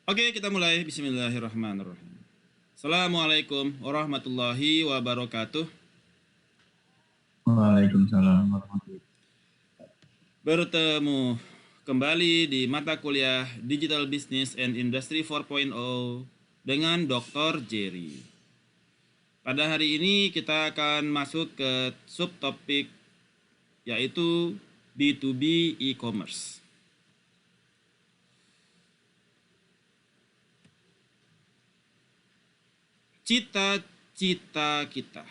Oke, kita mulai. Bismillahirrahmanirrahim. Assalamualaikum warahmatullahi wabarakatuh. Waalaikumsalam warahmatullahi Bertemu kembali di mata kuliah Digital Business and Industry 4.0 dengan Dr. Jerry. Pada hari ini kita akan masuk ke subtopik yaitu B2B e-commerce. Cita-cita kita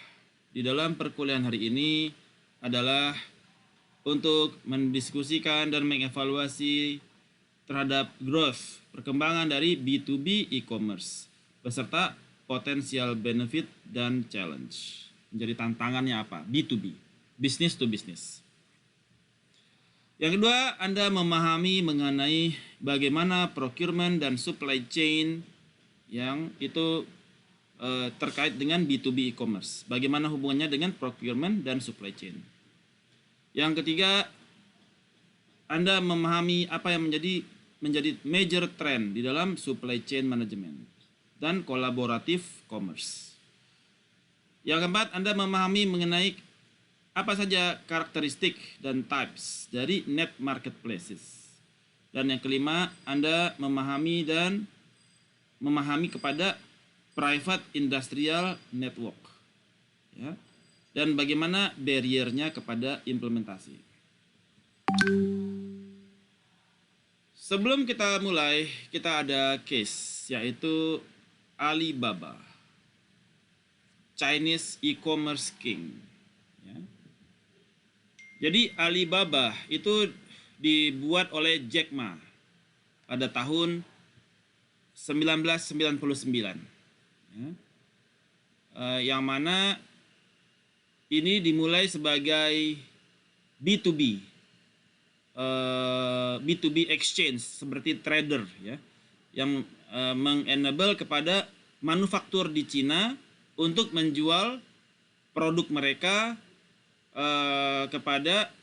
di dalam perkuliahan hari ini adalah untuk mendiskusikan dan mengevaluasi terhadap growth, perkembangan dari B2B e-commerce, beserta potensial benefit dan challenge. Menjadi tantangannya apa? B2B, business to business. Yang kedua, Anda memahami mengenai bagaimana procurement dan supply chain yang itu terkait dengan B2B e-commerce. Bagaimana hubungannya dengan procurement dan supply chain. Yang ketiga, Anda memahami apa yang menjadi major trend di dalam supply chain management dan kolaboratif commerce. Yang keempat, Anda memahami mengenai apa saja karakteristik dan types dari net marketplaces. Dan yang kelima, Anda memahami kepada private industrial network, ya, dan bagaimana barriernya kepada implementasi. Sebelum kita mulai, kita ada case yaitu Alibaba, Chinese e-commerce king. Ya. Jadi Alibaba itu dibuat oleh Jack Ma pada tahun 1999. Ya. Yang mana ini dimulai sebagai B2B, B2B exchange seperti trader, ya, yang mengenable kepada manufaktur di Cina untuk menjual produk mereka kepada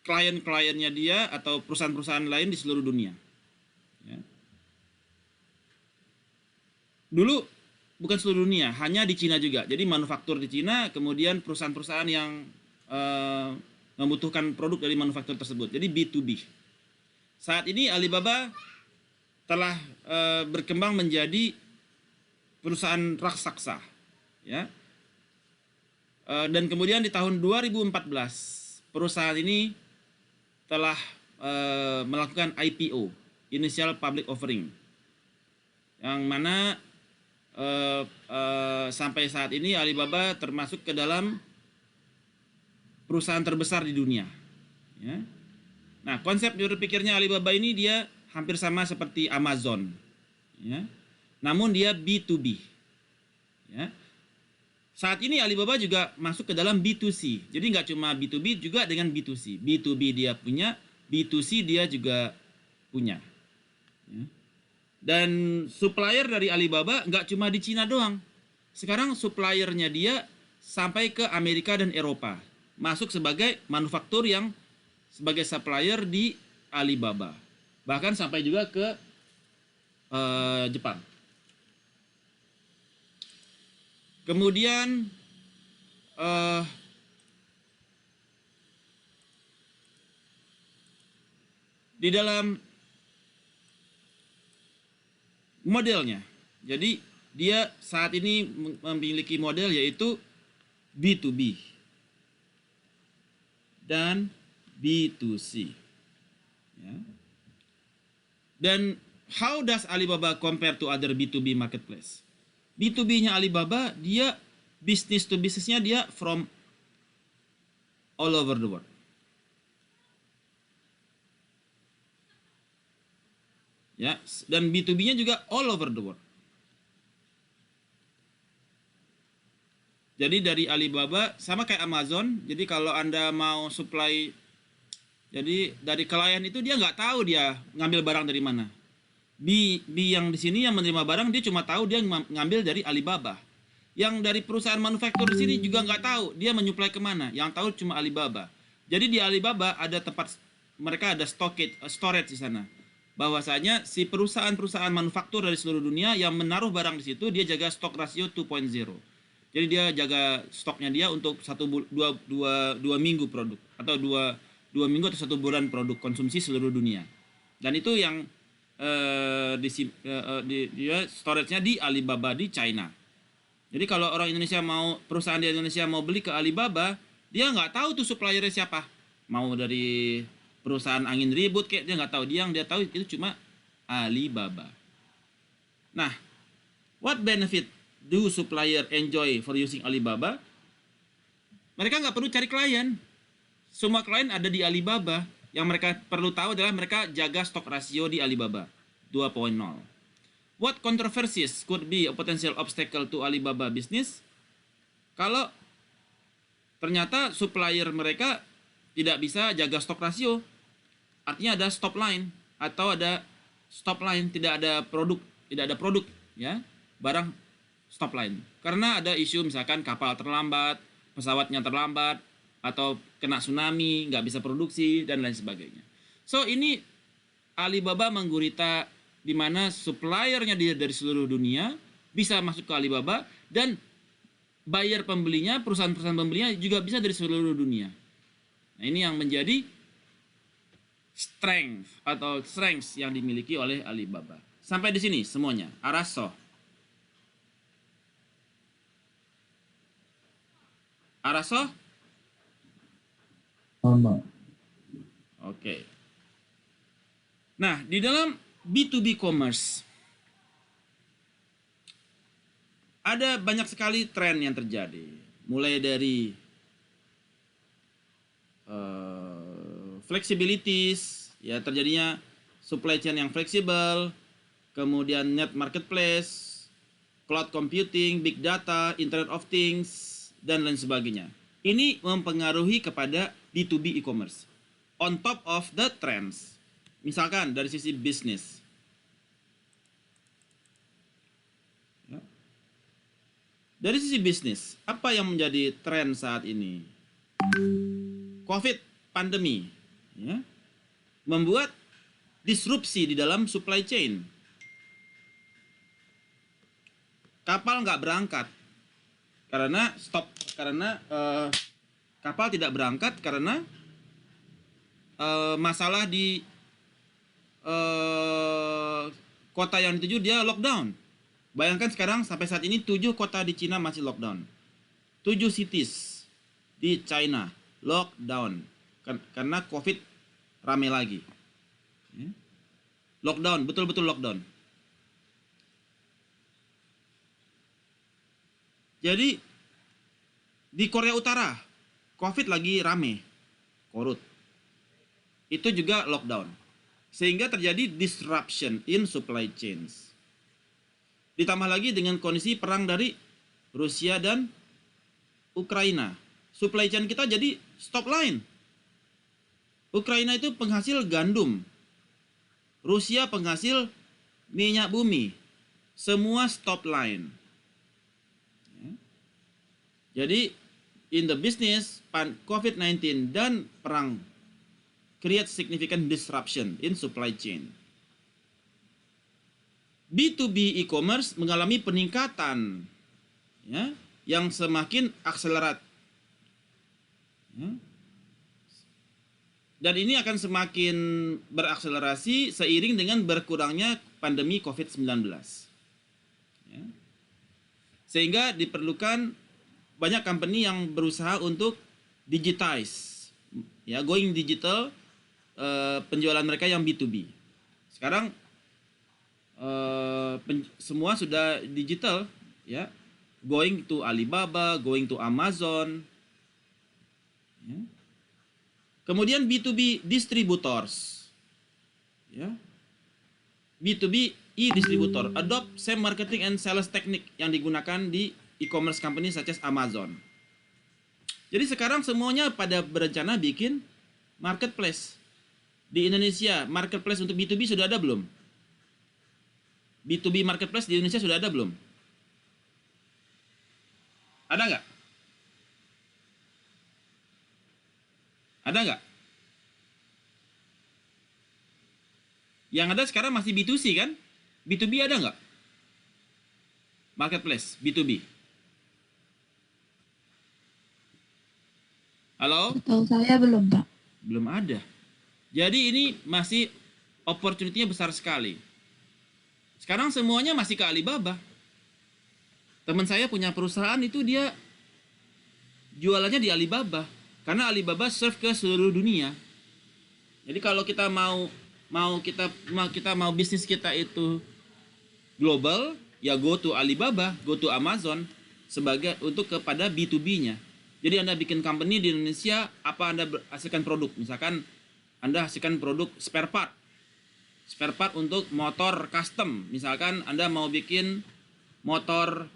klien-kliennya dia atau perusahaan-perusahaan lain di seluruh dunia. Ya. Dulu bukan seluruh dunia, hanya di Cina juga. Jadi manufaktur di Cina, kemudian perusahaan-perusahaan yang membutuhkan produk dari manufaktur tersebut. Jadi B2B. Saat ini Alibaba telah berkembang menjadi perusahaan raksasa, ya. Dan kemudian di tahun 2014 perusahaan ini telah melakukan IPO, Initial Public Offering, yang mana sampai saat ini Alibaba termasuk ke dalam perusahaan terbesar di dunia. Ya. Nah, konsep berpikirnya Alibaba ini dia hampir sama seperti Amazon, ya. Namun dia B2B. Ya. Saat ini Alibaba juga masuk ke dalam B2C. Jadi nggak cuma B2B, juga dengan B2C. B2B dia punya, B2C dia juga punya. Ya. Dan supplier dari Alibaba nggak cuma di Cina doang. Sekarang suppliernya dia sampai ke Amerika dan Eropa. Masuk sebagai manufaktur yang sebagai supplier di Alibaba. Bahkan sampai juga ke Jepang. Kemudian di dalam modelnya, jadi dia saat ini memiliki model yaitu B2B dan B2C. Ya. Dan how does Alibaba compare to other B2B marketplace? B2B-nya Alibaba, dia business to business-nya dia from all over the world. Ya, dan B2B-nya juga all over the world. Jadi dari Alibaba sama kayak Amazon. Jadi kalau Anda mau supply, jadi dari klien itu dia nggak tahu dia ngambil barang dari mana. B yang di sini yang menerima barang dia cuma tahu dia ngambil dari Alibaba. Yang dari perusahaan manufaktur di sini juga nggak tahu dia menyuplai kemana. Yang tahu cuma Alibaba. Jadi di Alibaba ada tempat mereka ada storage di sana. bahwasanya si perusahaan-perusahaan manufaktur dari seluruh dunia yang menaruh barang di situ, dia jaga stok rasio 2.0. Jadi dia jaga stoknya dia untuk dua minggu produk, atau dua minggu atau 1 bulan produk konsumsi seluruh dunia. Dan itu yang dia storage-nya di Alibaba di China. Jadi kalau orang Indonesia perusahaan di Indonesia mau beli ke Alibaba, dia nggak tahu tuh suppliernya siapa. Mau dari perusahaan angin ribut kayak, dia nggak tahu. Yang dia tahu itu cuma Alibaba. Nah, what benefit do supplier enjoy for using Alibaba? Mereka nggak perlu cari klien. Semua klien ada di Alibaba. Yang mereka perlu tahu adalah mereka jaga stok rasio di Alibaba 2.0. What controversies could be a potential obstacle to Alibaba business? Kalau ternyata supplier mereka tidak bisa jaga stok rasio, artinya ada stop line atau ada stop line, tidak ada produk ya, barang stop line. Karena ada isu misalkan kapal terlambat, pesawatnya terlambat, atau kena tsunami, nggak bisa produksi, dan lain sebagainya. So, ini Alibaba menggurita di mana suppliernya dari seluruh dunia bisa masuk ke Alibaba, dan buyer pembelinya, perusahaan-perusahaan pembelinya juga bisa dari seluruh dunia. Nah, ini yang menjadi strengths yang dimiliki oleh Alibaba. Sampai di sini semuanya. Araso. Sama. Oke. Nah, di dalam B2B commerce ada banyak sekali tren yang terjadi. Mulai dari flexibilities, ya, terjadinya supply chain yang fleksibel, kemudian net marketplace, cloud computing, big data, internet of things, dan lain sebagainya. Ini mempengaruhi kepada B2B e-commerce. On top of the trends. Misalkan dari sisi bisnis. Ya. Dari sisi bisnis, apa yang menjadi tren saat ini? COVID, pandemi, ya, membuat disrupsi di dalam supply chain. Kapal nggak berangkat karena kapal tidak berangkat karena masalah di kota yang dituju, dia lockdown. Bayangkan sekarang sampai saat ini 7 kota di Cina masih lockdown. 7 cities di China lockdown karena COVID rame lagi. Lockdown, betul-betul lockdown. Jadi di Korea Utara COVID lagi rame, korut. Itu juga lockdown. Sehingga terjadi disruption in supply chains. Ditambah lagi dengan kondisi perang dari Rusia dan Ukraina. Supply chain kita jadi stop line. Ukraina itu penghasil gandum. Rusia penghasil minyak bumi. Semua stop line. Jadi, in the business, COVID-19 dan perang create significant disruption in supply chain. B2B e-commerce mengalami peningkatan, ya, yang semakin akselerat. Ya. Dan ini akan semakin berakselerasi seiring dengan berkurangnya pandemi COVID-19. Ya. Sehingga diperlukan banyak company yang berusaha untuk digitize, ya, going digital, penjualan mereka yang B2B. Sekarang semua sudah digital, ya, going to Alibaba, going to Amazon. Ya. Kemudian B2B distributors, ya, B2B e-distributor adopt same marketing and sales technique yang digunakan di e-commerce company such as Amazon. Jadi sekarang semuanya pada berencana bikin marketplace. Di Indonesia, marketplace untuk B2B sudah ada belum? B2B marketplace di Indonesia sudah ada belum? Ada nggak? Ada nggak? Yang ada sekarang masih B2C kan? B2B ada nggak? Marketplace, B2B. Halo? Setahu saya belum, Pak. Belum ada. Jadi ini masih opportunity-nya besar sekali. Sekarang semuanya masih ke Alibaba. Teman saya punya perusahaan itu dia jualannya di Alibaba. Karena Alibaba serve ke seluruh dunia. Jadi kalau kita mau bisnis kita itu global, ya go to Alibaba, go to Amazon sebagai untuk kepada B2B-nya. Jadi Anda bikin company di Indonesia, apa Anda hasilkan produk? Misalkan Anda hasilkan produk spare part. Spare part untuk motor custom. Misalkan Anda mau bikin motor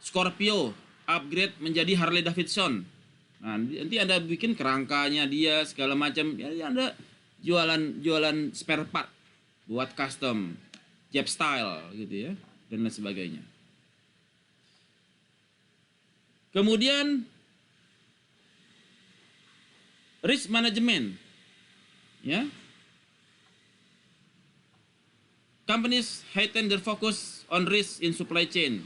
Scorpio upgrade menjadi Harley Davidson. Nah, nanti Anda bikin kerangkanya dia segala macam. Ya Anda jualan spare part buat custom, Jap style gitu ya, dan lain sebagainya. Kemudian risk management, ya. Companies heighten their focus on risk in supply chain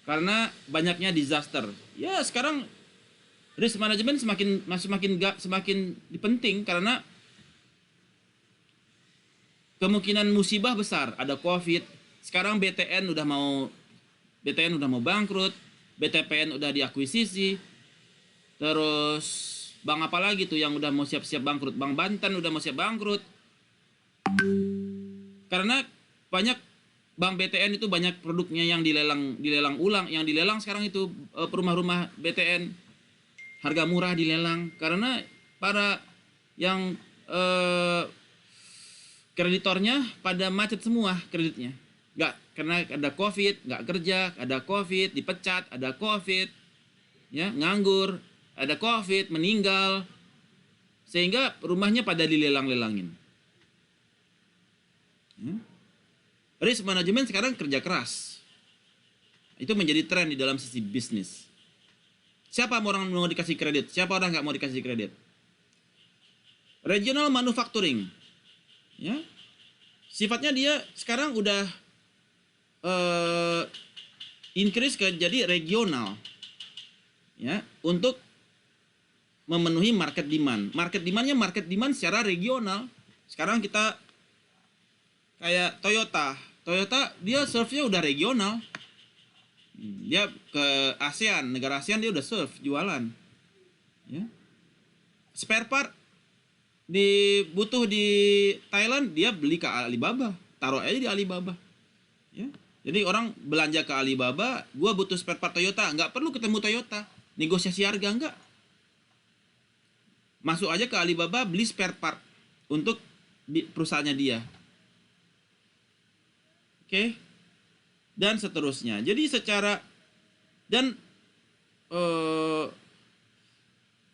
karena banyaknya disaster. Ya sekarang risk management semakin penting karena kemungkinan musibah besar. Ada COVID. Sekarang BTN udah mau bangkrut. BTPN udah diakuisisi. Terus bank apa lagi tuh yang udah mau siap-siap bangkrut? Bank Banten udah mau siap bangkrut. Karena banyak bank BTN itu banyak produknya yang dilelang ulang. Yang dilelang sekarang itu rumah-rumah BTN harga murah dilelang karena para yang kreditornya pada macet semua kreditnya. Nggak, karena ada COVID, nggak kerja, ada COVID, dipecat, ada COVID, ya, nganggur, ada COVID, meninggal, sehingga rumahnya pada dilelang-lelangin. Ya. Risk management sekarang kerja keras. Itu menjadi tren di dalam sisi bisnis. Siapa orang mau dikasih kredit? Siapa orang nggak mau dikasih kredit? Regional manufacturing, ya, sifatnya dia sekarang udah increase ke jadi regional, ya, untuk memenuhi market demand. Market demand secara regional. Sekarang kita kayak Toyota dia serve-nya udah regional. Dia ke ASEAN, negara ASEAN dia udah serve jualan, ya. Spare part butuh di Thailand, dia beli ke Alibaba, taruh aja di Alibaba, ya. Jadi orang belanja ke Alibaba, gua butuh spare part Toyota, nggak perlu ketemu Toyota, negosiasi harga nggak, masuk aja ke Alibaba beli spare part untuk perusahaannya dia, oke, dan seterusnya. Jadi secara dan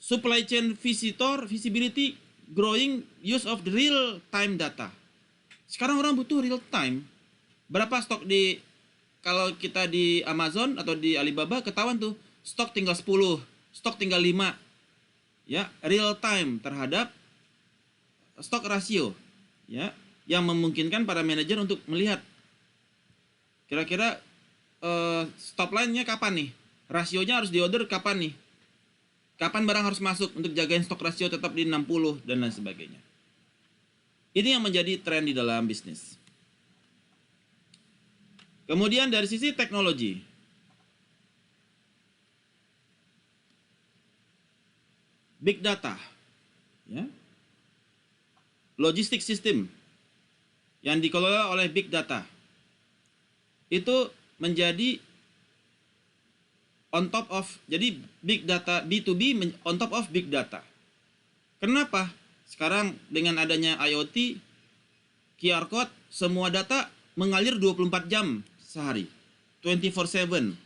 supply chain visibility growing use of the real time data. Sekarang orang butuh real time. Berapa stok kalau kita di Amazon atau di Alibaba ketahuan tuh stok tinggal 10, stok tinggal 5. Ya, real time terhadap stok rasio, ya, yang memungkinkan para manajer untuk melihat kira-kira stop line-nya kapan nih? Rasionya harus diorder kapan nih? Kapan barang harus masuk untuk jagain stok rasio tetap di 60 dan lain sebagainya. Ini yang menjadi tren di dalam bisnis. Kemudian dari sisi teknologi, big data, ya, logistik sistem yang dikelola oleh big data itu menjadi on top of, jadi big data B2B on top of big data. Kenapa? Sekarang dengan adanya IoT, QR code, semua data mengalir 24 jam sehari, 24/7,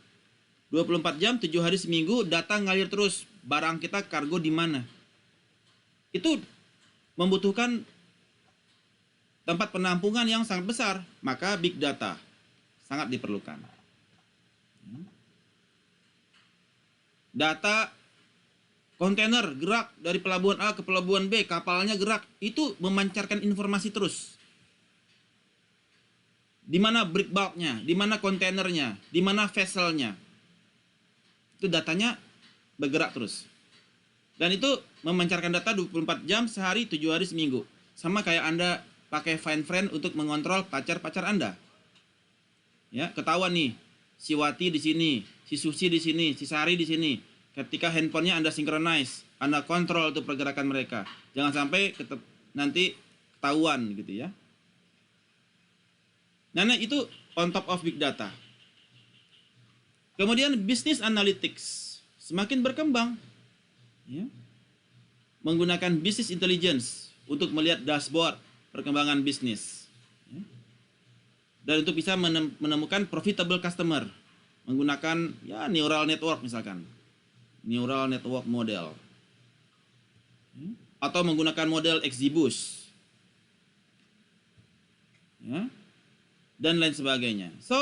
24 jam 7 hari seminggu, data ngalir terus. Barang kita kargo di mana? Itu membutuhkan tempat penampungan yang sangat besar, maka big data sangat diperlukan. Data Kontainer gerak dari pelabuhan A ke pelabuhan B, kapalnya gerak, itu memancarkan informasi terus. Di mana break bulknya, di mana kontainernya, di mana vesselnya. Itu datanya bergerak terus. Dan itu memancarkan data 24 jam sehari, 7 hari seminggu. Sama kayak Anda pakai Find Friend untuk mengontrol pacar-pacar Anda. Ya, ketahuan nih, si Wati di sini, si Susi di sini, si Sari di sini. Ketika handphonenya Anda synchronize, Anda kontrol tuh pergerakan mereka. Jangan sampai nanti ketahuan gitu ya. Nah, itu on top of big data. Kemudian business analytics semakin berkembang. Ya. Menggunakan business intelligence untuk melihat dashboard perkembangan bisnis. Ya. Dan untuk bisa menemukan profitable customer menggunakan ya neural network misalkan. Neural network model. Atau menggunakan model XGBoost. Ya. Dan lain sebagainya. So,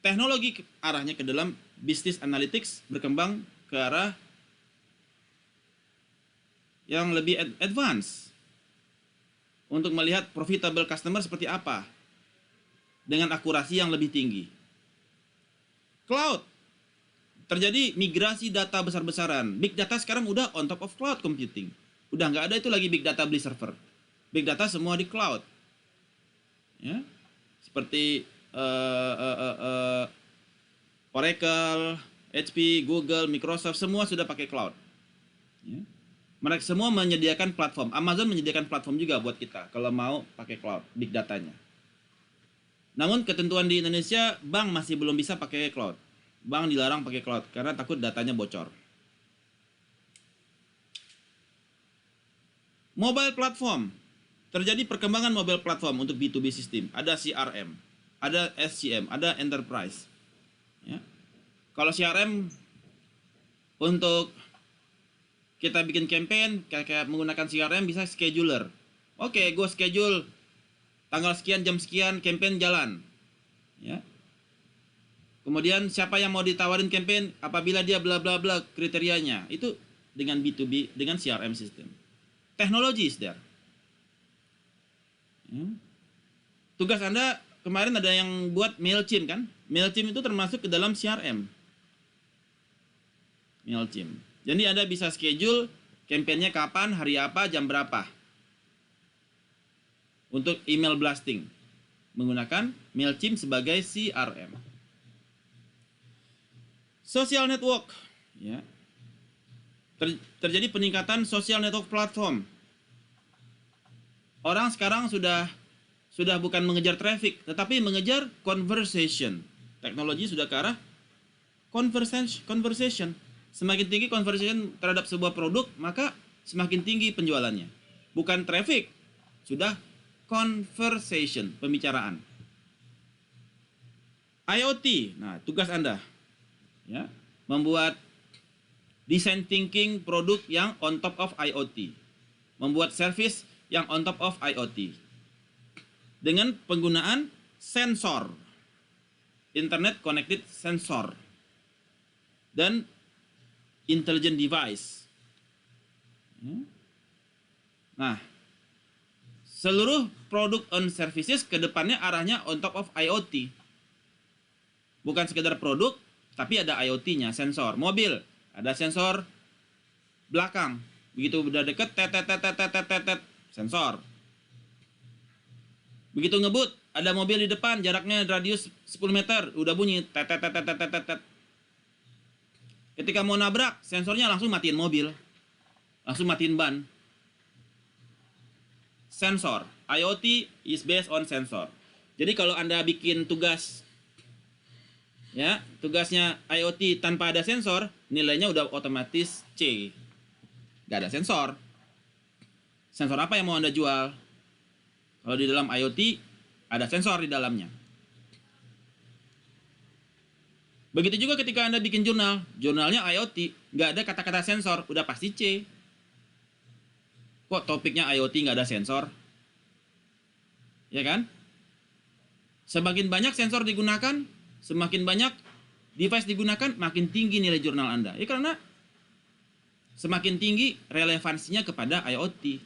teknologi arahnya ke dalam business analytics berkembang ke arah yang lebih advance untuk melihat profitable customer seperti apa dengan akurasi yang lebih tinggi. Cloud, terjadi migrasi data besar-besaran. Big data sekarang udah on top of cloud computing. Udah nggak ada itu lagi big data beli server. Big data semua di cloud. Ya, seperti Oracle, HP, Google, Microsoft semua sudah pakai cloud. Ya. Mereka semua menyediakan platform. Amazon menyediakan platform juga buat kita kalau mau pakai cloud, big datanya. Namun ketentuan di Indonesia, bank masih belum bisa pakai cloud. Bank dilarang pakai cloud karena takut datanya bocor. Mobile platform. Terjadi perkembangan mobile platform untuk B2B system. Ada CRM, ada SCM, ada enterprise. Ya. Kalau CRM untuk kita bikin campaign kayak menggunakan CRM bisa scheduler. Oke, gue schedule tanggal sekian, jam sekian, campaign jalan. Ya. Kemudian siapa yang mau ditawarin campaign apabila dia bla bla bla kriterianya. Itu dengan B2B, dengan CRM system. Teknologi is there. Ya. Tugas Anda kemarin ada yang buat MailChimp kan? MailChimp itu termasuk ke dalam CRM. MailChimp. Jadi Anda bisa schedule campaign-nya kapan, hari apa, jam berapa. Untuk email blasting. Menggunakan MailChimp sebagai CRM. Social network, ya. Terjadi peningkatan social network platform. Orang sekarang sudah bukan mengejar traffic, tetapi mengejar conversation. Teknologi sudah ke arah conversation. Semakin tinggi conversation terhadap sebuah produk, maka semakin tinggi penjualannya. Bukan traffic, sudah conversation, pembicaraan. IoT, nah tugas Anda. Ya, membuat design thinking produk yang on top of IoT, membuat service yang on top of IoT dengan penggunaan sensor, internet connected sensor dan intelligent device. Nah, seluruh produk on services ke depannya arahnya on top of IoT, bukan sekedar produk tapi ada IoT-nya, sensor. Mobil, ada sensor belakang. Begitu udah deket, sensor. Begitu ngebut, ada mobil di depan, jaraknya radius 10 meter, udah bunyi, Ketika mau nabrak, sensornya langsung matiin mobil. Langsung matiin ban. Sensor. IoT is based on sensor. Jadi kalau Anda bikin tugas, ya, tugasnya IoT tanpa ada sensor, nilainya udah otomatis C. Gak ada sensor. Sensor apa yang mau Anda jual? Kalau di dalam IoT, ada sensor di dalamnya. Begitu juga ketika Anda bikin jurnal. Jurnalnya IoT, gak ada kata-kata sensor, udah pasti C. Kok topiknya IoT gak ada sensor? Ya kan? Semakin banyak sensor digunakan, semakin banyak device digunakan, makin tinggi nilai jurnal Anda. Ya karena semakin tinggi relevansinya kepada IoT.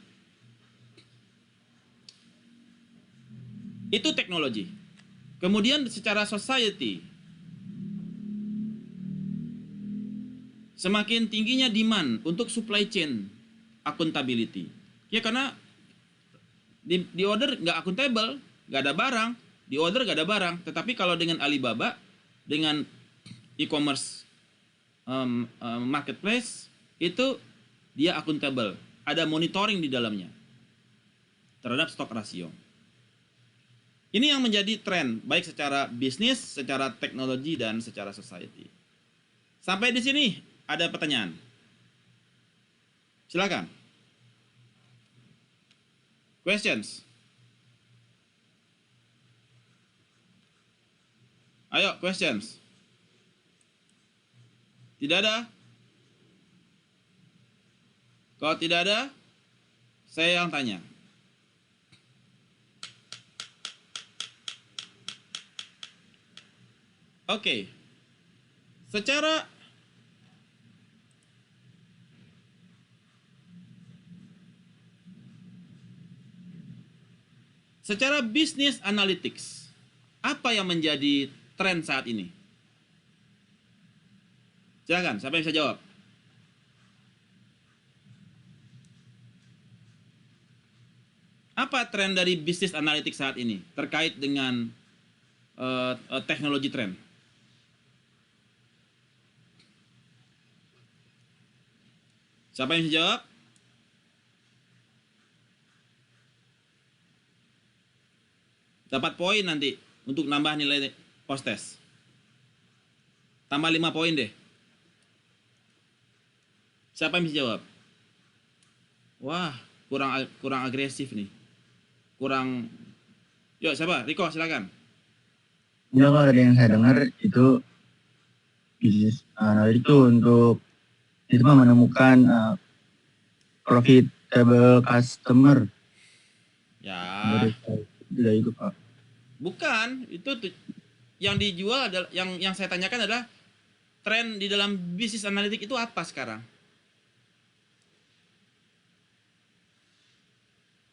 Itu teknologi. Kemudian secara society, semakin tingginya demand untuk supply chain accountability. Ya karena di order nggak akuntabel, nggak ada barang, di order nggak ada barang. Tetapi kalau dengan Alibaba, dengan e-commerce marketplace, itu dia akuntabel, ada monitoring di dalamnya terhadap stok rasio. Ini yang menjadi tren, baik secara bisnis, secara teknologi, dan secara society. Sampai di sini ada pertanyaan? Silakan. Questions? Ayo, questions. Tidak ada? Kalau tidak ada, saya yang tanya. Oke. Secara bisnis analytics, apa yang menjadi tren saat ini? Silakan, siapa yang bisa jawab? Apa tren dari bisnis analytics saat ini terkait dengan teknologi tren? Siapa yang bisa jawab? Dapat poin nanti untuk nambah nilai post test. Tambah 5 poin deh. Siapa yang bisa jawab? Wah, kurang agresif nih. Kurang. Yuk, siapa? Riko, silakan. Ya, kalau dari yang saya dengar itu bisnis itu untuk itu menemukan profitable customer. Ya. Dari itu, Pak. Bukan, itu yang dijual adalah yang saya tanyakan adalah tren di dalam bisnis analitik itu apa sekarang?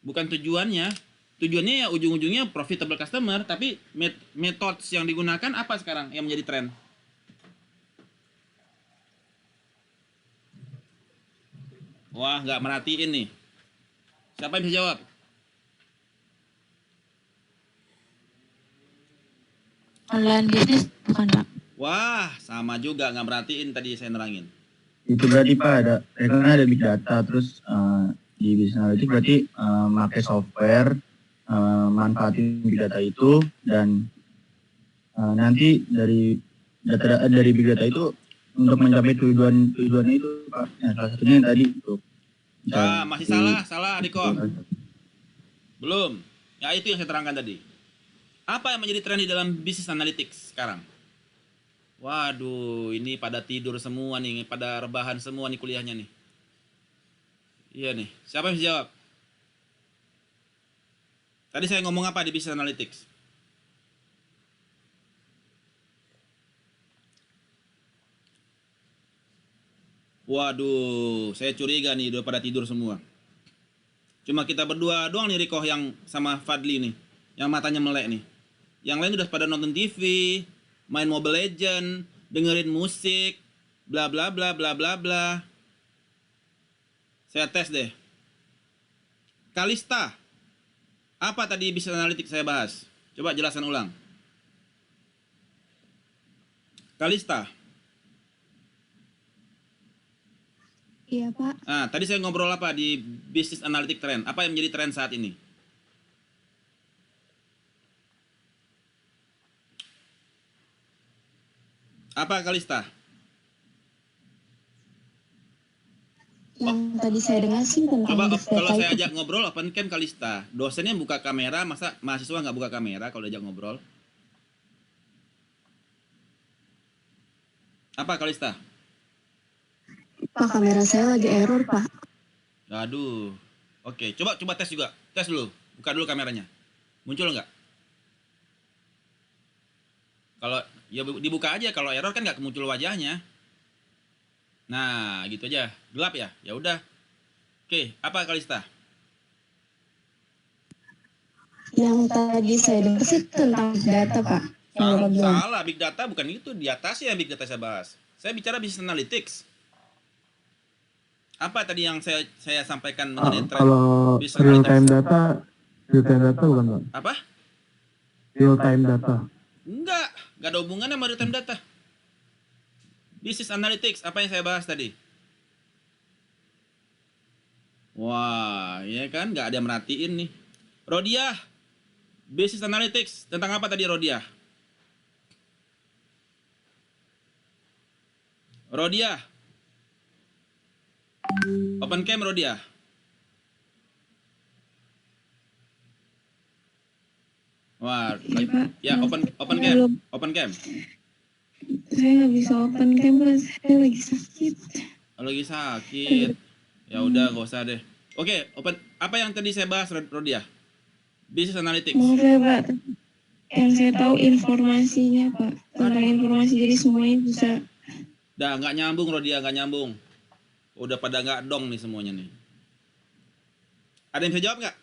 Bukan tujuannya. Tujuannya ya ujung-ujungnya profitable customer, tapi methods yang digunakan apa sekarang yang menjadi tren? Wah, nggak merhatiin nih. Siapa yang bisa jawab? Online bisnis bukan, Pak? Wah, sama juga, nggak merhatiin tadi saya nerangin. Itu berarti, Pak, karena ada big data, terus di bisnis analytics berarti pakai software, manfaatin big data itu, dan nanti dari big data itu untuk mencapai tujuannya itu, Pak. Nah, salah satunya yang tadi itu. Masih salah, Riko. Belum. Ya itu yang saya terangkan tadi. Apa yang menjadi tren di dalam bisnis analytics sekarang? Waduh, ini pada tidur semua nih, pada rebahan semua nih kuliahnya nih. Iya nih, siapa yang bisa jawab? Tadi saya ngomong apa di bisnis analytics? Waduh, saya curiga nih udah pada tidur semua. Cuma kita berdua doang nih, Riko yang sama Fadli nih, yang matanya melek nih. Yang lain udah pada nonton TV, main Mobile Legend, dengerin musik, bla bla bla bla bla bla. Saya tes deh. Kalista, apa tadi bisnis analitik saya bahas? Coba jelaskan ulang. Kalista. Iya, Pak. Nah, tadi saya ngobrol apa di bisnis analitik tren? Apa yang menjadi tren saat ini? Apa Kalista? Yang tadi saya dengar sih tentang Coba big kalau data saya itu. ajak ngobrol open cam Kalista. Dosennya buka kamera, masa mahasiswa nggak buka kamera kalau diajak ngobrol? Apa Kalista? Pak, kamera saya lagi error, Pak. Aduh. Oke, coba tes juga. Tes dulu. Buka dulu kameranya. Muncul nggak? Kalau ya dibuka aja, kalau error kan nggak muncul wajahnya. Nah, gitu aja. Gelap ya? Ya udah. Oke, apa Kalista? Yang tadi saya dengar sih tentang data, Pak. Yang Bapak bilang. Salah, big data bukan itu. Di atasnya yang big data saya bahas. Saya bicara business analytics. Apa tadi yang saya sampaikan mengenai tren Kalau business real analytics? time data bukan Pak? Apa? Real time data. Enggak ada hubungannya sama real time data. Business analytics, apa yang saya bahas tadi? Wah, ya kan, nggak ada yang merhatiin nih. Rodiah, business analytics, tentang apa tadi Rodiah? Rodiah, open cam Rodiah. Wah, Iya, Pak. ya open Saya cam, belum. open cam. Saya nggak bisa open cam, Pak. Saya lagi sakit. Lagi sakit. Ya udah, gak usah deh. Oke, open. Apa yang tadi saya bahas Rodiah? Business analytics. Maaf ya, Pak. Yang saya tahu informasinya, Pak. Tentang informasi, jadi semuanya bisa. Dah nggak nyambung Rodiah, nggak nyambung. Udah pada nggak dong nih semuanya nih. Ada yang bisa jawab nggak?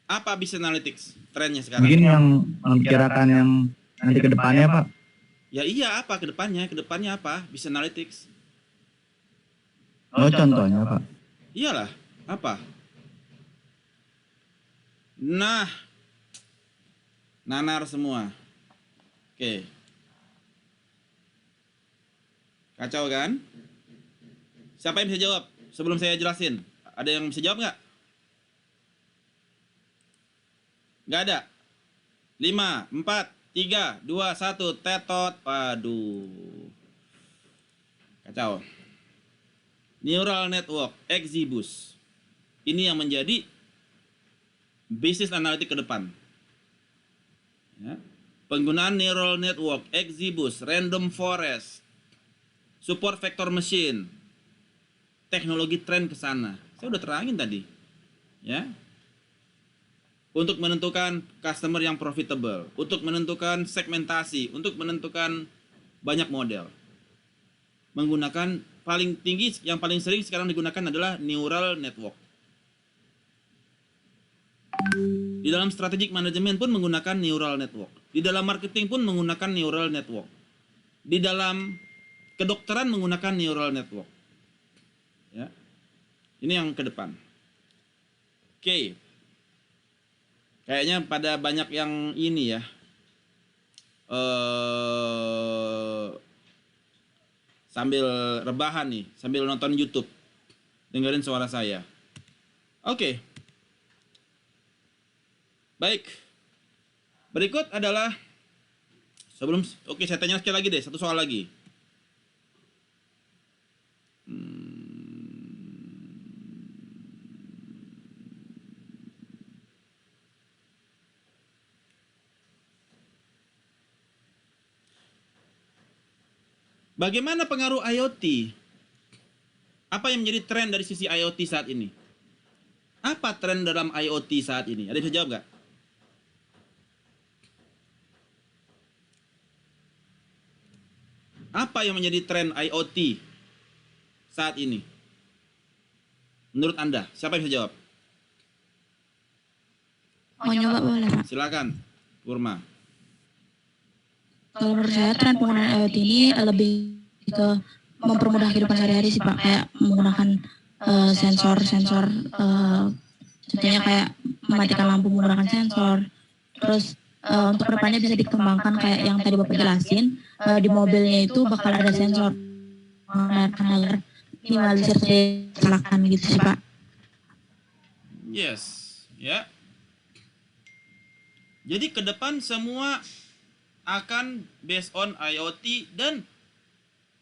Apa business analytics trennya sekarang? Mungkin yang memperkirakan yang nanti ke depannya, Pak. Ya iya, apa ke depannya? Ke depannya apa? Business analytics. Oh, contohnya, Pak. Iyalah, apa? Nah, nanar semua. Oke. Kacau kan? Siapa yang bisa jawab sebelum saya jelasin? Ada yang bisa jawab nggak? Nggak ada. 5, 4, 3, 2, 1, tetot. Waduh. Kacau. Neural network, XGBoost. Ini yang menjadi bisnis analitik ke depan. Ya. Penggunaan neural network, XGBoost, random forest, support vector machine, teknologi tren ke sana. Saya udah terangin tadi. Ya. Untuk menentukan customer yang profitable, untuk menentukan segmentasi, untuk menentukan banyak model. Menggunakan paling tinggi, yang paling sering sekarang digunakan adalah neural network. Di dalam strategic management pun menggunakan neural network. Di dalam marketing pun menggunakan neural network. Di dalam kedokteran menggunakan neural network. Ya. Ini yang ke depan. Oke. Kayaknya pada banyak yang ini ya. Sambil rebahan nih, sambil nonton YouTube. Dengerin suara saya. Oke. Baik. Berikut adalah saya tanya sekali lagi deh, satu soal lagi. Bagaimana pengaruh IoT? Apa yang menjadi tren dari sisi IoT saat ini? Apa tren dalam IoT saat ini? Ada yang bisa jawab nggak? Apa yang menjadi tren IoT saat ini? Menurut Anda, siapa yang bisa jawab? Mau nyoba boleh, Pak? Silakan, Purma. Kalau menurut saya tren penggunaan IoT ini lebih ke mempermudah kehidupan sehari-hari sih, Pak. Kayak menggunakan sensor-sensor, contohnya kayak mematikan lampu menggunakan sensor. Terus untuk kedepannya bisa dikembangkan kayak yang tadi Bapak jelasin, di mobilnya itu bakal ada sensor agar minimalisir kecelakaan gitu sih, Pak. Yes, ya. Jadi ke depan semua akan based on IoT, dan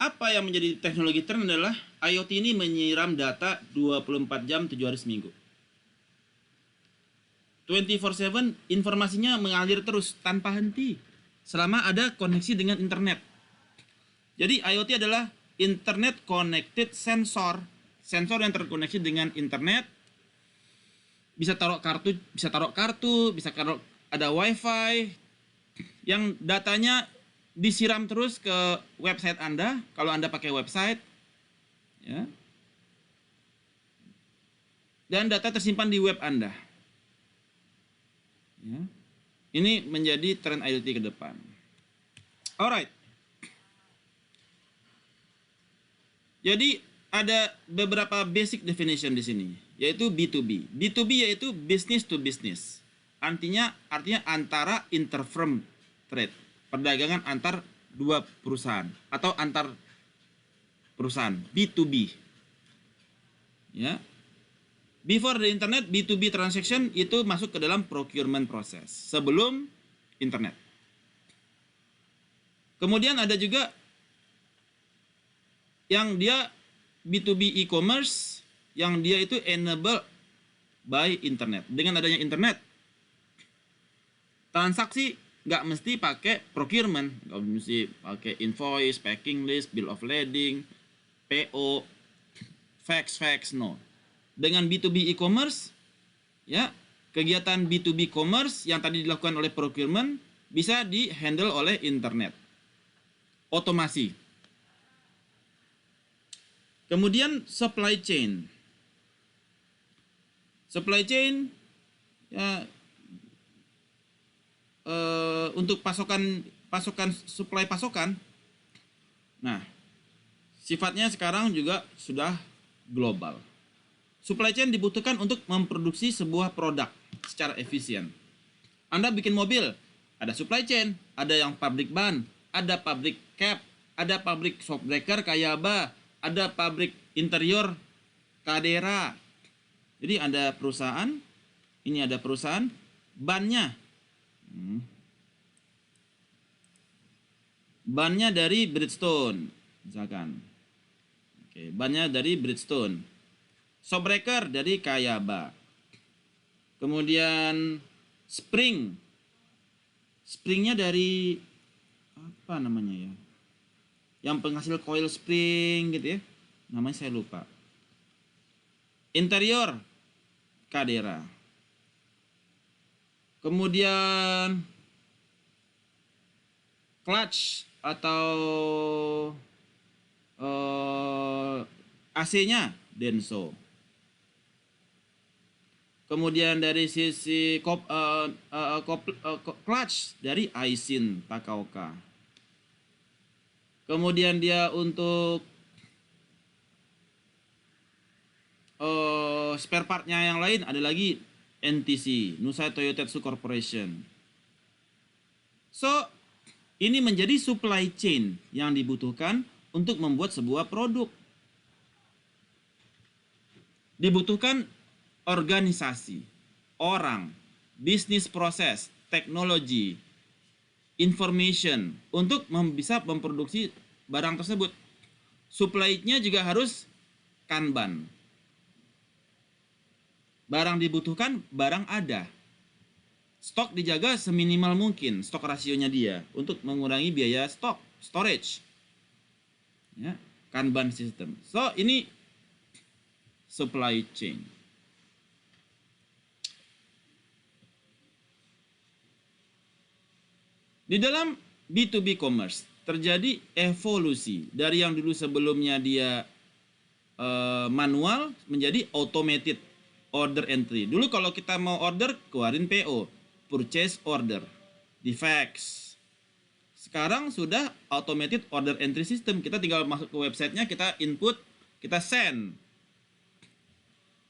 apa yang menjadi teknologi tren adalah IoT ini menyiram data 24 jam 7 hari seminggu. 24/7 informasinya mengalir terus tanpa henti selama ada koneksi dengan internet. Jadi IoT adalah internet connected sensor. Sensor yang terkoneksi dengan internet. Bisa taruh kartu, bisa ada wifi yang datanya disiram terus ke website Anda, kalau Anda pakai website, ya. Dan data tersimpan di web Anda. Ya. Ini menjadi tren IoT ke depan. Alright. Jadi ada beberapa basic definition di sini, yaitu B2B. B2B yaitu business to business. Artinya antara interfirm trade, perdagangan antar dua perusahaan atau antar perusahaan, B2B. Ya. Before the internet, B2B transaction itu masuk ke dalam procurement process sebelum internet. Kemudian ada juga yang dia B2B e-commerce, yang dia itu enable by internet. Dengan adanya internet, transaksi nggak mesti pakai procurement, nggak mesti pakai invoice, packing list, bill of lading, PO, fax, no. Dengan B2B e-commerce, ya, kegiatan B2B commerce yang tadi dilakukan oleh procurement bisa di-handle oleh internet. Otomasi. Kemudian supply chain. Supply chain, ya, untuk pasokan supply pasokan. Nah, sifatnya sekarang juga sudah global. Supply chain dibutuhkan untuk memproduksi sebuah produk secara efisien. Anda bikin mobil, ada supply chain, ada yang pabrik ban, ada pabrik cap, ada pabrik shockbreaker Kayaba, ada pabrik interior Kadera. Jadi ada perusahaan, ini ada perusahaan, bannya. Bannya dari Bridgestone, misalkan. Oke, bannya dari Bridgestone. Shockbreaker dari Kayaba. Kemudian spring. Springnya dari apa namanya ya? Yang penghasil coil spring gitu ya. Namanya saya lupa. Interior Kadera. Kemudian clutch atau AC-nya Denso. Kemudian dari sisi clutch dari Aisin Takaoka. Kemudian dia untuk spare partnya yang lain ada lagi NTC, Nusai Toyotetsu Corporation. So, ini menjadi supply chain yang dibutuhkan untuk membuat sebuah produk. Dibutuhkan organisasi, orang, bisnis proses, teknologi, information untuk bisa memproduksi barang tersebut. Supply-nya juga harus Kanban. Barang dibutuhkan, barang ada. Stok dijaga seminimal mungkin, stok rasionya dia untuk mengurangi biaya stok, storage. Ya, Kanban system. So, ini supply chain. Di dalam B2B commerce terjadi evolusi dari yang dulu sebelumnya dia manual menjadi automated order entry. Dulu kalau kita mau order, keluarin PO, purchase order, di fax. Sekarang sudah automated order entry system. Kita tinggal masuk ke websitenya, kita input, kita send.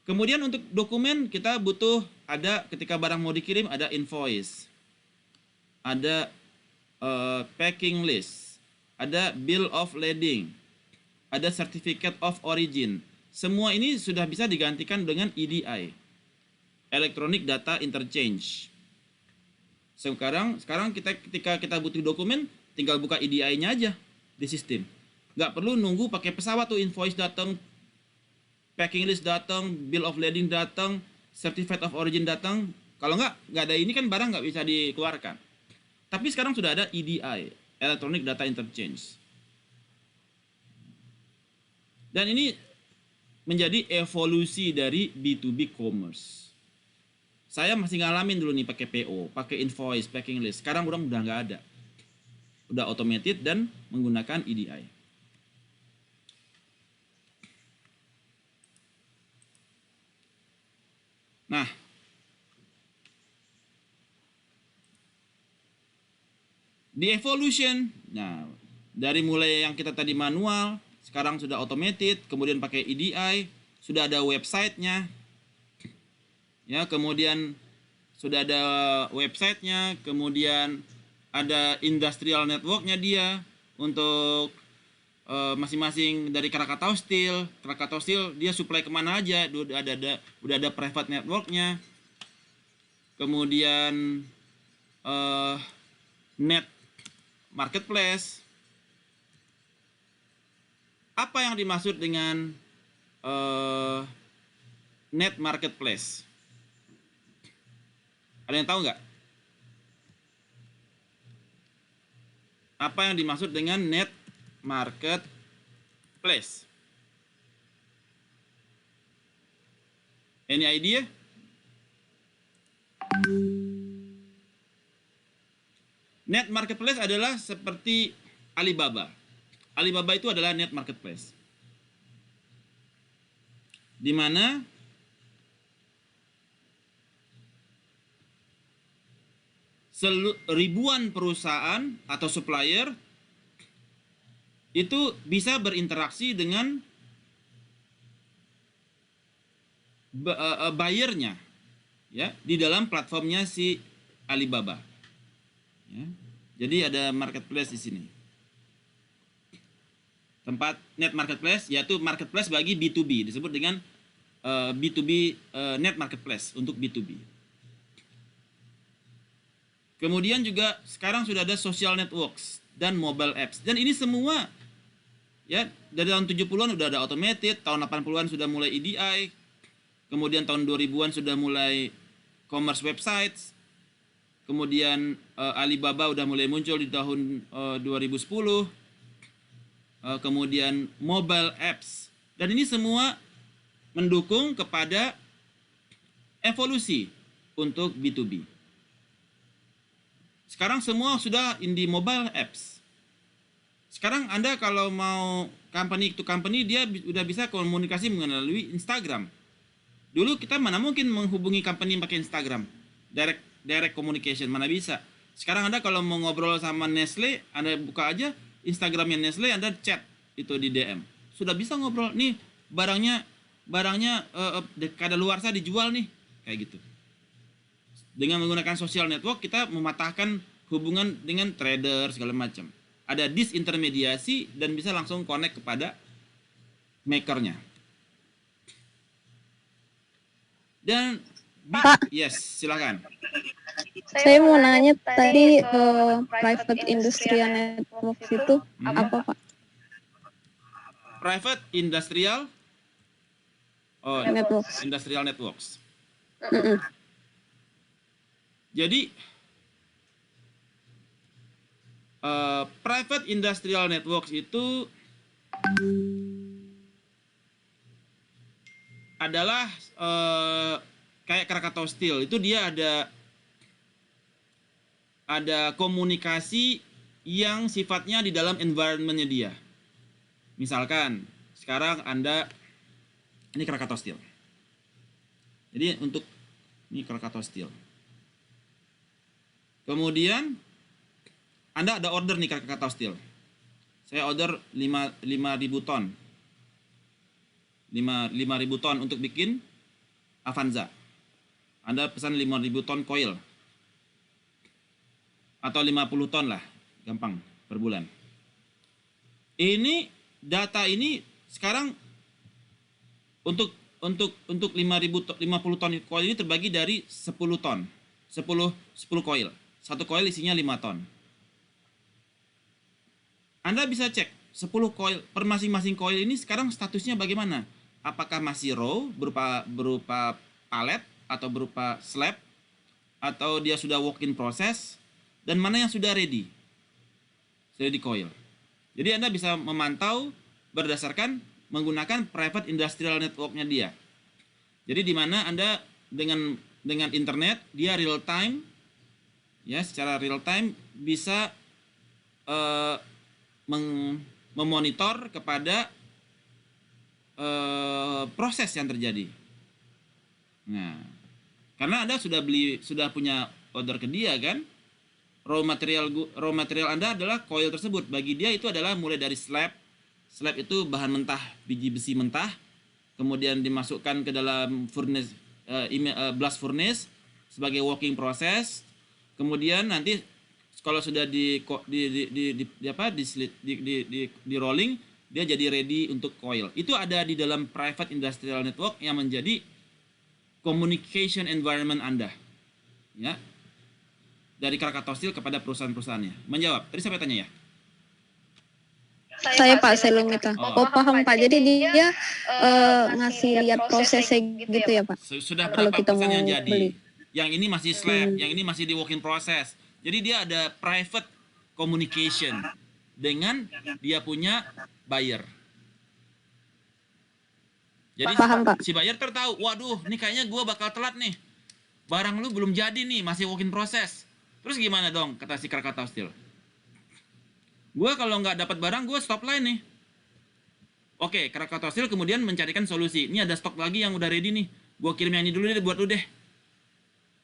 Kemudian untuk dokumen kita butuh ada ketika barang mau dikirim ada invoice, ada packing list, ada bill of lading, ada certificate of origin. Semua ini sudah bisa digantikan dengan EDI, Electronic Data Interchange. Sekarang ketika kita butuh dokumen, tinggal buka EDI-nya aja di sistem. Nggak perlu nunggu pakai pesawat tuh, invoice datang, packing list datang, bill of lading datang, certificate of origin datang. Kalau nggak ada ini kan barang nggak bisa dikeluarkan. Tapi sekarang sudah ada EDI, Electronic Data Interchange. Dan ini menjadi evolusi dari B2B commerce. Saya masih ngalamin dulu nih pakai PO, pakai invoice, packing list. Sekarang udah nggak ada. udah automated dan menggunakan EDI. Nah, di evolution, nah dari mulai yang kita tadi manual, sekarang sudah automated, kemudian pakai EDI, sudah ada websitenya, ya, kemudian sudah ada websitenya, kemudian ada industrial networknya dia untuk masing-masing dari Krakatau Steel. Krakatau Steel dia supply kemana aja, udah ada private networknya, kemudian net marketplace. Apa yang dimaksud dengan net marketplace? Ada yang tahu nggak? Apa yang dimaksud dengan net marketplace? Any idea? Net marketplace adalah seperti Alibaba. Alibaba itu adalah net marketplace, di mana ribuan perusahaan atau supplier itu bisa berinteraksi dengan buyernya, ya, di dalam platformnya si Alibaba. Ya. Jadi ada marketplace di sini. Tempat net marketplace yaitu marketplace bagi B2B, disebut dengan B2B net marketplace untuk B2B. Kemudian juga sekarang sudah ada social networks dan mobile apps. Dan ini semua ya dari tahun 70-an sudah ada automated, tahun 80-an sudah mulai EDI, kemudian tahun 2000-an sudah mulai commerce websites, kemudian Alibaba udah mulai muncul di tahun 2010, kemudian mobile apps. Dan ini semua mendukung kepada evolusi untuk B2B. Sekarang semua sudah in the mobile apps. Sekarang Anda kalau mau company to company, dia udah bisa komunikasi melalui Instagram. Dulu kita mana mungkin menghubungi company pakai Instagram, direct communication, mana bisa. Sekarang Anda kalau mau ngobrol sama Nestle, Anda buka aja Instagramnya Nestle, Anda chat itu di DM, sudah bisa ngobrol. Nih barangnya kadaluarsa dijual nih, kayak gitu. Dengan menggunakan social network kita mematahkan hubungan dengan trader segala macam. Ada disintermediasi dan bisa langsung connect kepada makernya. Dan Pak. Yes, silakan. Saya mau nanya tadi private industrial network itu apa, Pak? Private industrial Networks. industrial networks. Jadi private industrial networks itu adalah kayak Krakatau Steel, itu dia ada komunikasi yang sifatnya di dalam environment-nya dia. Misalkan sekarang Anda ini Krakatau Steel. Jadi untuk ini Krakatau Steel. Kemudian Anda ada order nih Krakatau Steel. Saya order 5.000 ton. 5.000 ton untuk bikin Avanza. Anda pesan 5.000 ton coil. Atau 50 ton lah, gampang, per bulan. Ini data ini sekarang untuk 50 ton coil ini terbagi dari 10 ton. 10 coil. Satu coil isinya 5 ton. Anda bisa cek 10 coil per masing-masing coil ini sekarang statusnya bagaimana? Apakah masih raw berupa palet atau berupa slab, atau dia sudah work in process, dan mana yang sudah ready di coil. Jadi Anda bisa memantau berdasarkan menggunakan private industrial network-nya dia. Jadi di mana Anda dengan internet dia real time, ya, secara real time bisa eh, memonitor kepada proses yang terjadi. Nah, karena Anda sudah punya order ke dia kan, raw material Anda adalah coil tersebut. Bagi dia itu adalah mulai dari slab itu bahan mentah, biji besi mentah, kemudian dimasukkan ke dalam furnace, blast furnace sebagai working process. Kemudian nanti kalau sudah di rolling, dia jadi ready untuk coil. Itu ada di dalam private industrial network yang menjadi communication environment Anda, ya, dari Krakatau Steel kepada perusahaan-perusahaannya. Menjawab, tadi sampai tanya ya? Saya Pak Selumita. Oh. Paham Pak. Jadi dia ngasih lihat prosesnya gitu ya Pak. Sudah Kalau berapa kita persen mau yang jadi? beli. Yang ini masih slab, yang ini masih di working process. Jadi dia ada private communication dengan dia punya buyer. Jadi Paham, Pak. si buyer tertahu, waduh, ini kayaknya gue bakal telat nih. Barang lu belum jadi nih, masih working process. Terus gimana dong, kata si Krakatau Steel? Gue kalau nggak dapat barang, gue stop line nih. Oke, Krakatau Steel kemudian mencarikan solusi. Ini ada stok lagi yang udah ready nih. Gue kirim yang ini dulu deh, buat lu deh.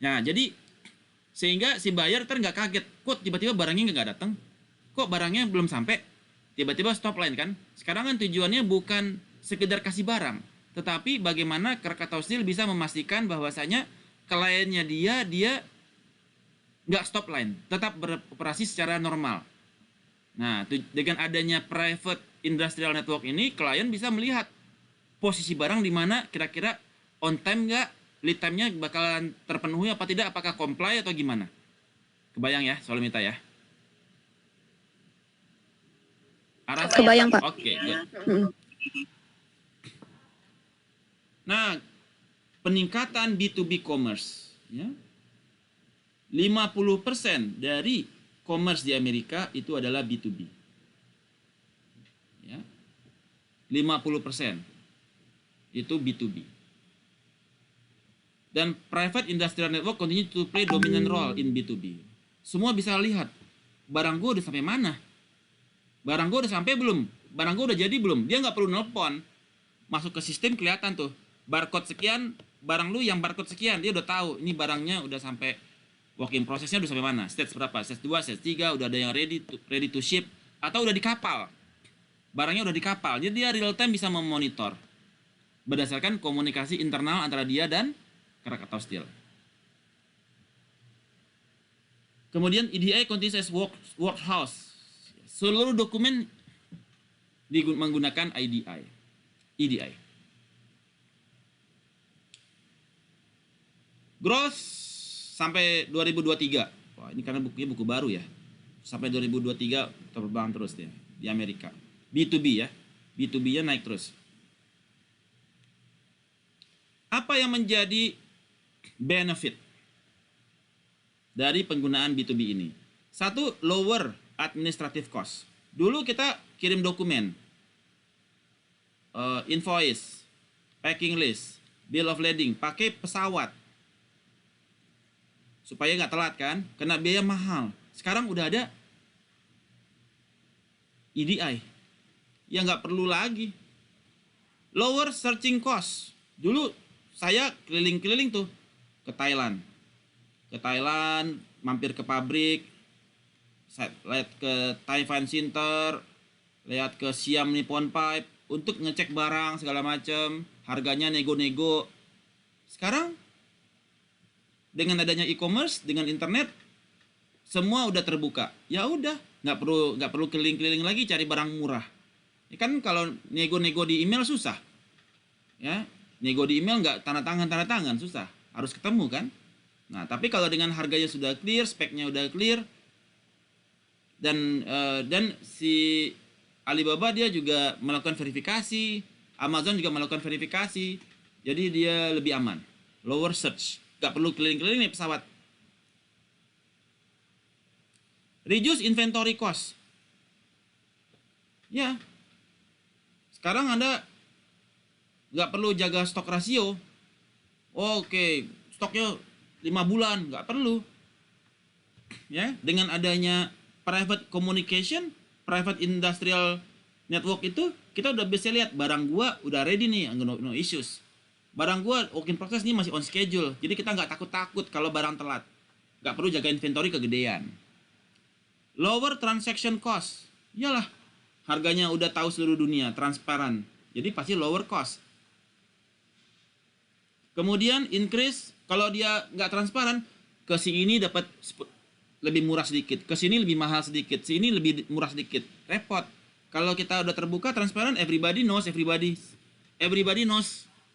Nah, jadi sehingga si buyer nggak kaget. Kok tiba-tiba barangnya nggak datang? Kok barangnya belum sampai? Tiba-tiba stop line kan? Sekarang kan tujuannya bukan sekedar kasih barang, tetapi bagaimana Krakatau Steel bisa memastikan bahwasanya kliennya dia nggak stop line, tetap beroperasi secara normal. Nah, dengan adanya private industrial network ini, klien bisa melihat posisi barang di mana kira-kira on time nggak, lead time-nya bakalan terpenuhi apa tidak, apakah comply atau gimana. Kebayang ya, Solomita ya? Kebayang, Pak. Oke, good. Nah, peningkatan B2B commerce, ya, 50% dari commerce di Amerika itu adalah B2B. Ya, 50% itu B2B. Dan private industrial network continue to play dominant role in B2B. Semua bisa lihat, barang gue udah sampai mana? Barang gue udah sampai belum? Barang gue udah jadi belum? Dia nggak perlu nelpon. Masuk ke sistem kelihatan tuh. Barcode sekian, barang lu yang barcode sekian, dia udah tahu ini barangnya udah sampai working prosesnya udah sampai mana, stage berapa, stage 2, stage 3, udah ada yang ready to ship atau udah di kapal. Barangnya udah di kapal. Jadi dia real time bisa memonitor berdasarkan komunikasi internal antara dia dan Krakatau Steel. Kemudian EDI continues as workhouse. Seluruh dokumen menggunakan EDI. Growth sampai 2023. Wah, ini karena bukunya buku baru ya. Sampai 2023 terbang terus dia di Amerika. B2B ya. B2B-nya naik terus. Apa yang menjadi benefit dari penggunaan B2B ini? Satu, lower administrative cost. Dulu kita kirim dokumen, invoice, packing list, bill of lading, pakai pesawat. Supaya nggak telat kan, kena biaya mahal. Sekarang udah ada EDI, ya nggak perlu lagi. Lower searching cost. Dulu saya keliling-keliling tuh ke Thailand, mampir ke pabrik, lihat ke Thai Fan Center, lihat ke Siam Nippon Pipe untuk ngecek barang segala macam, harganya nego-nego. Sekarang dengan adanya e-commerce, dengan internet, semua udah terbuka. Ya udah, nggak perlu keliling-keliling lagi cari barang murah. Ya kan kalau nego-nego di email susah, ya nego di email nggak tanda tangan susah, harus ketemu kan. Nah tapi kalau dengan harganya sudah clear, speknya udah clear, dan si Alibaba dia juga melakukan verifikasi, Amazon juga melakukan verifikasi, jadi dia lebih aman, lower search. Gak perlu keliling-keliling nih pesawat. Reduce inventory cost. Ya. Sekarang Anda gak perlu jaga stok rasio. Oke, stoknya 5 bulan. Gak perlu. Ya, dengan adanya private communication, private industrial network itu kita udah bisa lihat barang gua udah ready nih, no issues. Barang gua work in process nih masih on schedule. Jadi kita nggak takut-takut kalau barang telat. Nggak perlu jaga inventory kegedean. Lower transaction cost. Iyalah, harganya udah tahu seluruh dunia, transparan. Jadi pasti lower cost. Kemudian increase, kalau dia nggak transparan, ke si ini dapat lebih murah sedikit, ke sini lebih mahal sedikit, sini lebih murah sedikit. Repot. Kalau kita udah terbuka, transparan, everybody knows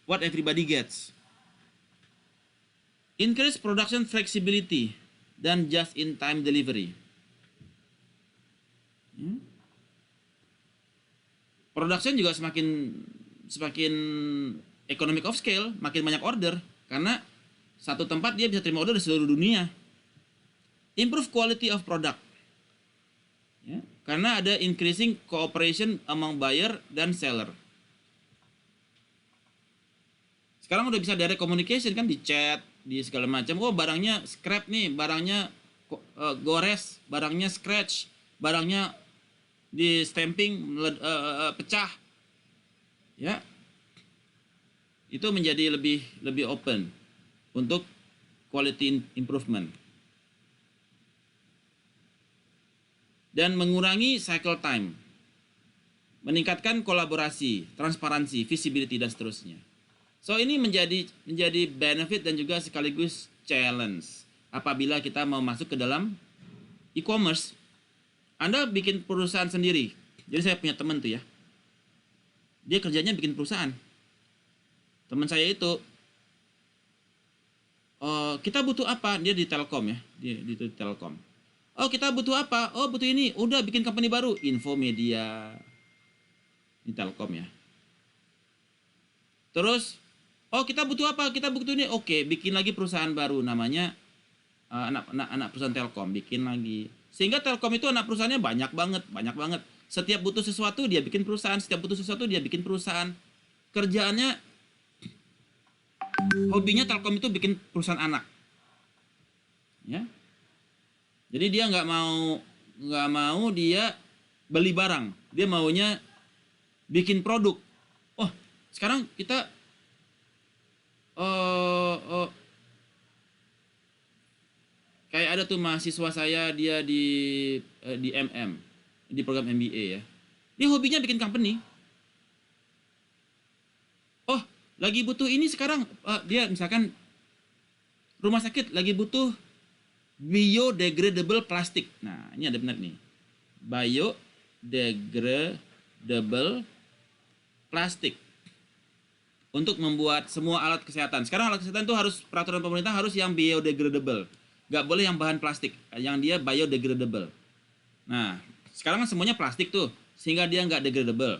what everybody gets. Increase production flexibility dan just-in-time delivery. Production juga semakin economic of scale, makin banyak order, karena satu tempat dia bisa terima order di seluruh dunia. Improve quality of product, ya, karena ada increasing cooperation among buyer dan seller. Sekarang udah bisa direct communication kan, di chat, di segala macam. Oh, barangnya scrap nih, barangnya gores, barangnya scratch, barangnya di stamping pecah, ya. Itu menjadi lebih open untuk quality improvement dan mengurangi cycle time, meningkatkan kolaborasi, transparansi, visibility dan seterusnya. So ini menjadi benefit dan juga sekaligus challenge apabila kita mau masuk ke dalam e-commerce. Anda bikin perusahaan sendiri. Jadi saya punya teman tuh ya, dia kerjanya bikin perusahaan. Teman saya itu, kita butuh apa? Dia di Telkom ya, di Telkom. Oh, kita butuh apa? Oh, butuh ini. Udah bikin company baru, Infomedia di Telkom ya. Terus, oh kita butuh apa? Kita butuh ini. Oke, bikin lagi perusahaan baru, namanya anak perusahaan Telkom, bikin lagi. Sehingga Telkom itu anak perusahaannya banyak banget. Setiap butuh sesuatu dia bikin perusahaan, Kerjaannya, hobinya Telkom itu bikin perusahaan anak, ya. Jadi dia nggak mau dia beli barang, dia maunya bikin produk. Oh, sekarang kita kayak ada tuh mahasiswa saya, dia di di program MBA ya. Dia hobinya bikin company. Oh, lagi butuh ini sekarang, dia misalkan rumah sakit lagi butuh biodegradable plastik. Nah, ini ada benar nih. Biodegradable plastik. Untuk membuat semua alat kesehatan. Sekarang alat kesehatan itu harus, peraturan pemerintah harus yang biodegradable. Nggak boleh yang bahan plastik, yang dia biodegradable. Nah, sekarang kan semuanya plastik tuh, sehingga dia nggak degradable.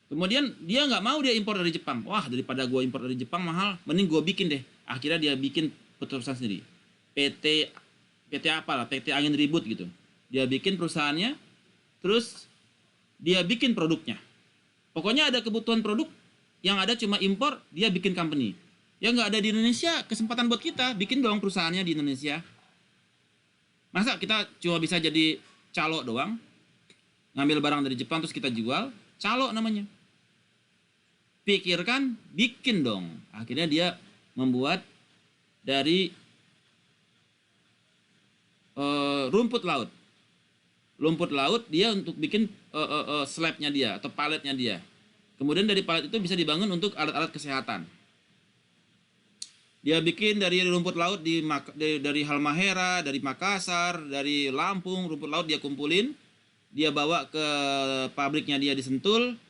Kemudian dia nggak mau dia impor dari Jepang. Wah, daripada gue impor dari Jepang mahal, mending gue bikin deh. Akhirnya dia bikin perusahaan sendiri. PT apalah, PT Angin Ribut gitu. Dia bikin perusahaannya, terus dia bikin produknya. Pokoknya ada kebutuhan produk, yang ada cuma impor, dia bikin company. Yang nggak ada di Indonesia, kesempatan buat kita, bikin dong perusahaannya di Indonesia. Masa kita cuma bisa jadi calo doang, ngambil barang dari Jepang terus kita jual, calo namanya. Pikirkan, bikin dong. Akhirnya dia membuat dari rumput laut dia untuk bikin slabnya dia atau paletnya dia. Kemudian dari palet itu bisa dibangun untuk alat-alat kesehatan. Dia bikin dari rumput laut dari Halmahera, dari Makassar, dari Lampung, rumput laut dia kumpulin, dia bawa ke pabriknya dia di Sentul,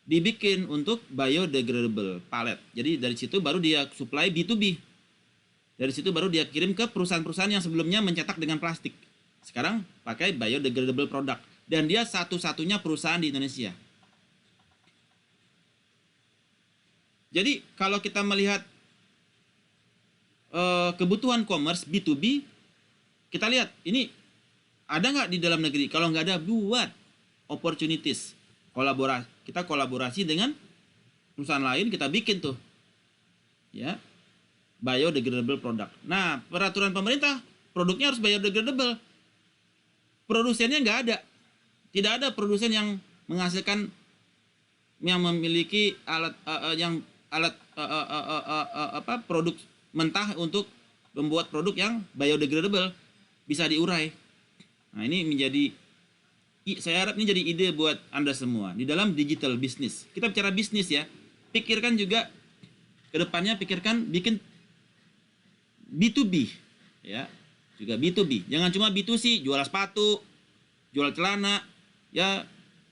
dibikin untuk biodegradable palet. Jadi dari situ baru dia supply B2B. Dari situ baru dia kirim ke perusahaan-perusahaan yang sebelumnya mencetak dengan plastik. Sekarang pakai biodegradable product. Dan dia satu-satunya perusahaan di Indonesia. Jadi kalau kita melihat kebutuhan commerce B2B, kita lihat ini ada nggak di dalam negeri. Kalau nggak ada, buat opportunities. Kita kolaborasi dengan perusahaan lain, kita bikin tuh. Ya. Biodegradable product. Nah, peraturan pemerintah, produknya harus biodegradable. produsennya nggak ada. Tidak ada produsen yang menghasilkan, yang memiliki produk mentah untuk membuat produk yang biodegradable, bisa diurai. Nah, ini menjadi, saya harap ini jadi ide buat Anda semua di dalam digital business. Kita bicara bisnis ya, pikirkan juga ke depannya, pikirkan bikin B2B ya, juga B2B. Jangan cuma B2C, jual sepatu, jual celana, ya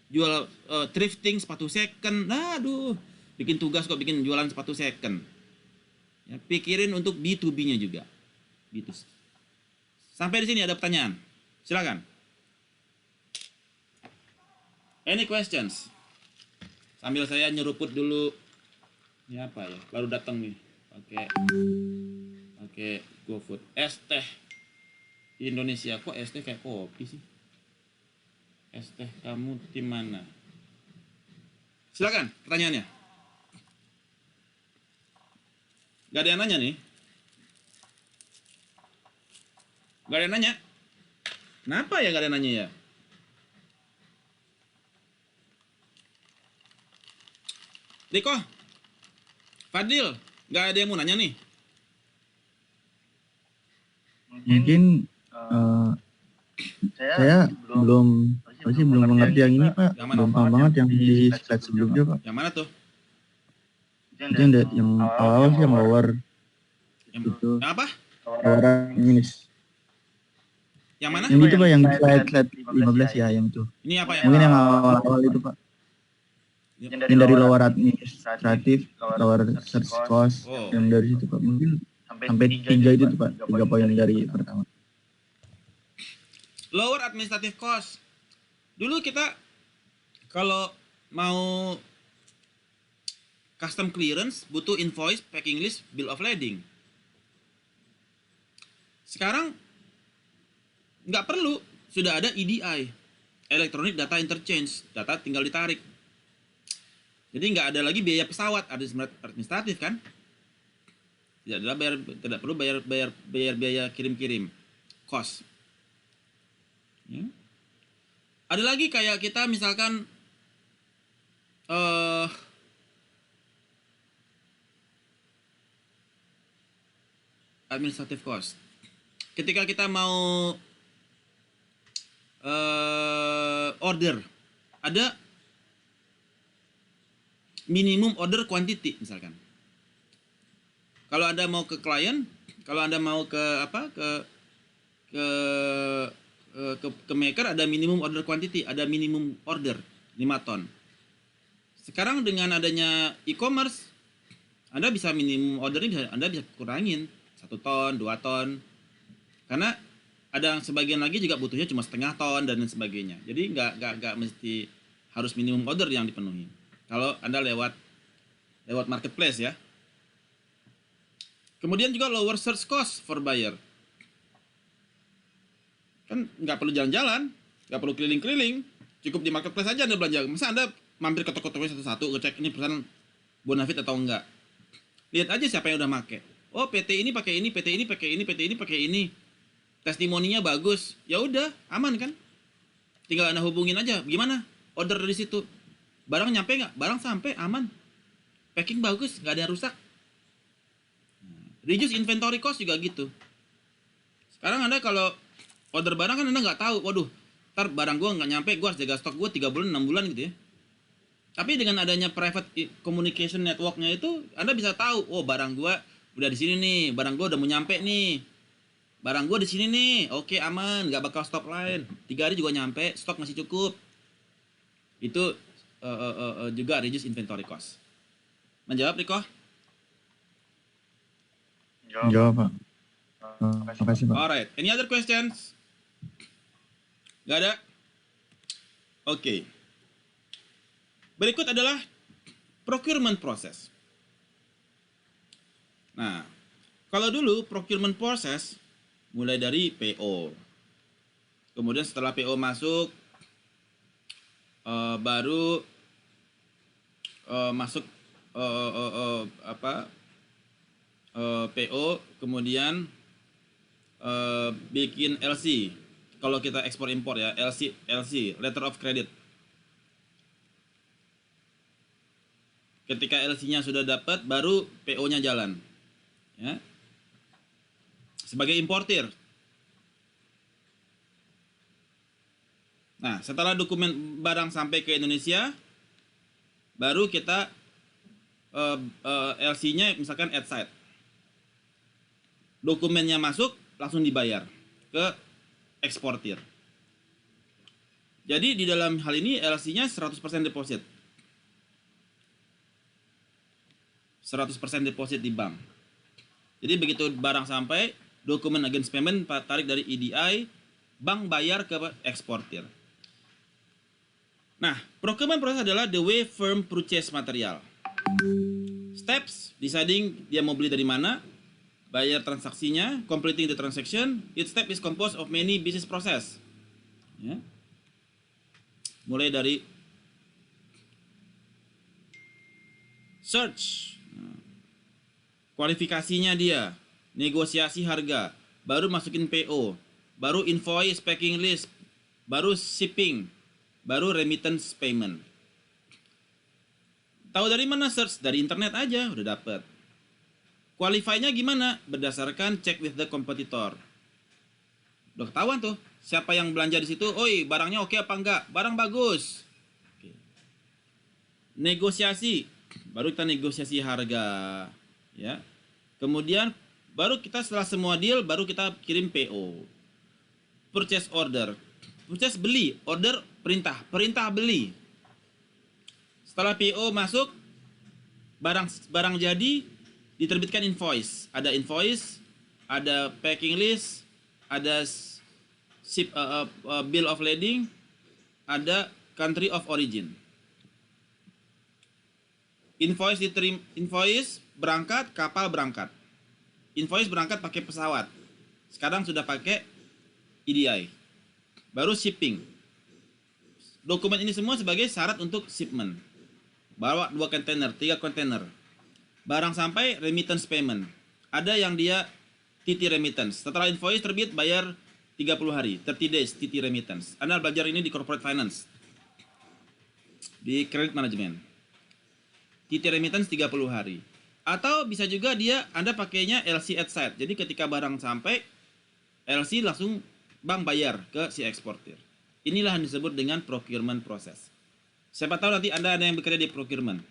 jual thrifting sepatu second. Nah, aduh, bikin tugas kok bikin jualan sepatu second. Ya, pikirin untuk B2B-nya juga. B2C. Sampai di sini ada pertanyaan? Silakan. Any questions? Sambil saya nyeruput dulu. Ini apa ya? Baru datang nih. Pakai GoFood. Es teh di Indonesia kok es teh kayak kopi sih? Es teh kamu tim mana? Silakan pertanyaannya. Gak ada yang nanya nih? Gak ada yang nanya? Kenapa ya gak ada yang nanya ya? Riko, Fadil, gak ada yang mau nanya nih? Mungkin saya belum mengerti yang ini Pak. Yang mana? Belum paham banget yang di slide sebelumnya Pak. Yang mana tuh? Itu yang awal sih yang lower itu. Yang apa? Lower minus. Yang mana? Yang itu Pak, yang di slide 15 ya, yang itu. Ini apa ya? Mungkin yang awal-awal itu Pak. Yang dari lower administratif, lower search cost, Oh. yang dari situ Pak. Mungkin sampai 3 itu tuh Pak, 3 poin dari pertama. Lower administrative cost. Dulu kita kalau mau custom clearance butuh invoice, packing list, bill of lading. Sekarang nggak perlu, sudah ada EDI, Electronic Data Interchange, data tinggal ditarik. Jadi nggak ada lagi biaya pesawat, ada administratif kan? Tidak perlu bayar biaya kirim-kirim, cost. Ya. Ada lagi kayak kita misalkan administrative cost. Ketika kita mau order, ada minimum order quantity misalkan. Kalau Anda mau ke klien, kalau Anda mau ke maker, ada minimum order quantity, ada minimum order 5 ton. Sekarang dengan adanya e-commerce, Anda bisa minimum ordernya Anda bisa kurangin 1 ton, 2 ton. Karena ada sebagian lagi juga butuhnya cuma setengah ton dan sebagainya. Jadi nggak mesti harus minimum order yang dipenuhi. Kalau Anda lewat marketplace ya. Kemudian juga lower search cost for buyer. Kan nggak perlu jalan-jalan, nggak perlu keliling-keliling, cukup di marketplace aja Anda belanja. Masa Anda mampir ke toko-toko satu-satu ngecek ini perusahaan bonafit atau enggak? Lihat aja siapa yang udah make. Oh, PT ini pakai ini, PT ini pakai ini, PT ini pakai ini. Testimoninya bagus. Ya udah, aman kan? Tinggal Anda hubungin aja. Gimana? Order dari situ. Barang nyampe nggak? Barang sampai, aman. Packing bagus, nggak ada yang rusak. Reduce inventory cost juga gitu. Sekarang Anda kalau order barang kan Anda nggak tahu, waduh, ntar barang gue nggak nyampe, gue harus jaga stok gue 3 bulan, 6 bulan gitu ya. Tapi dengan adanya private communication networknya itu, Anda bisa tahu, oh barang gue udah di sini nih, barang gue udah mau nyampe nih, barang gue di sini nih, oke aman, nggak bakal stok lain, 3 hari juga nyampe, stok masih cukup. Itu juga reduce inventory cost. Menjawab Riko? Jawab Pak. Makasih Pak. Alright, any other questions? Gak ada? Oke. Berikut adalah procurement process. Nah, kalau dulu procurement process mulai dari PO. Kemudian setelah PO masuk, baru masuk PO, kemudian bikin LC, kalau kita ekspor impor ya, LC, letter of credit. Ketika LC-nya sudah dapat, baru PO-nya jalan. Ya. Sebagai importir. Nah, setelah dokumen barang sampai ke Indonesia, baru kita LC-nya misalkan at site. Dokumennya masuk, langsung dibayar ke eksportir. Jadi di dalam hal ini LC-nya 100% deposit. 100% deposit di bank. Jadi begitu barang sampai, dokumen against payment tarik dari EDI, bank bayar ke eksportir. Nah, procurement process adalah the way firm purchase material. Steps, deciding dia mau beli dari mana, bayar transaksinya, completing the transaction. Each step is composed of many business process. Ya. Mulai dari search, kualifikasinya dia, negosiasi harga, baru masukin PO, baru invoice, packing list, baru shipping, baru remittance payment. Tahu dari mana search? Dari internet aja udah dapet. Qualify-nya gimana? Berdasarkan check with the competitor. Udah ketahuan tuh siapa yang belanja di situ. Oi, barangnya oke apa enggak? Barang bagus. Oke. Negosiasi, baru kita negosiasi harga. Ya, kemudian baru kita setelah semua deal baru kita kirim PO. Purchase order, purchase beli, order perintah, perintah beli. Setelah PO masuk, barang jadi, diterbitkan invoice. Ada invoice, ada packing list, ada bill of lading, ada country of origin. Invoice berangkat, kapal berangkat. Invoice berangkat pakai pesawat. Sekarang sudah pakai EDI. Baru shipping. Dokumen ini semua sebagai syarat untuk shipment. Bawa 2 kontainer, 3 kontainer. Barang sampai, remittance payment. Ada yang dia TT remittance. Setelah invoice terbit, bayar 30 hari. 30 days TT remittance. Anda belajar ini di corporate finance. Di credit management. TT remittance 30 hari. Atau bisa juga Anda pakainya LC at site. Jadi ketika barang sampai, LC langsung bank bayar ke si eksportir. Inilah yang disebut dengan procurement process. Siapa tahu nanti Anda ada yang bekerja di procurement.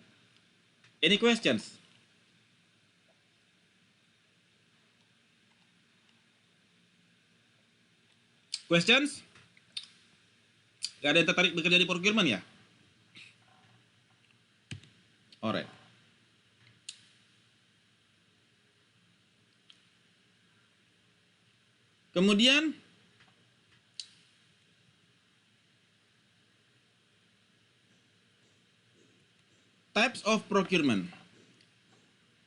Any questions? Questions? Gak ada yang tertarik bekerja di procurement ya? Alright. Kemudian types of procurement.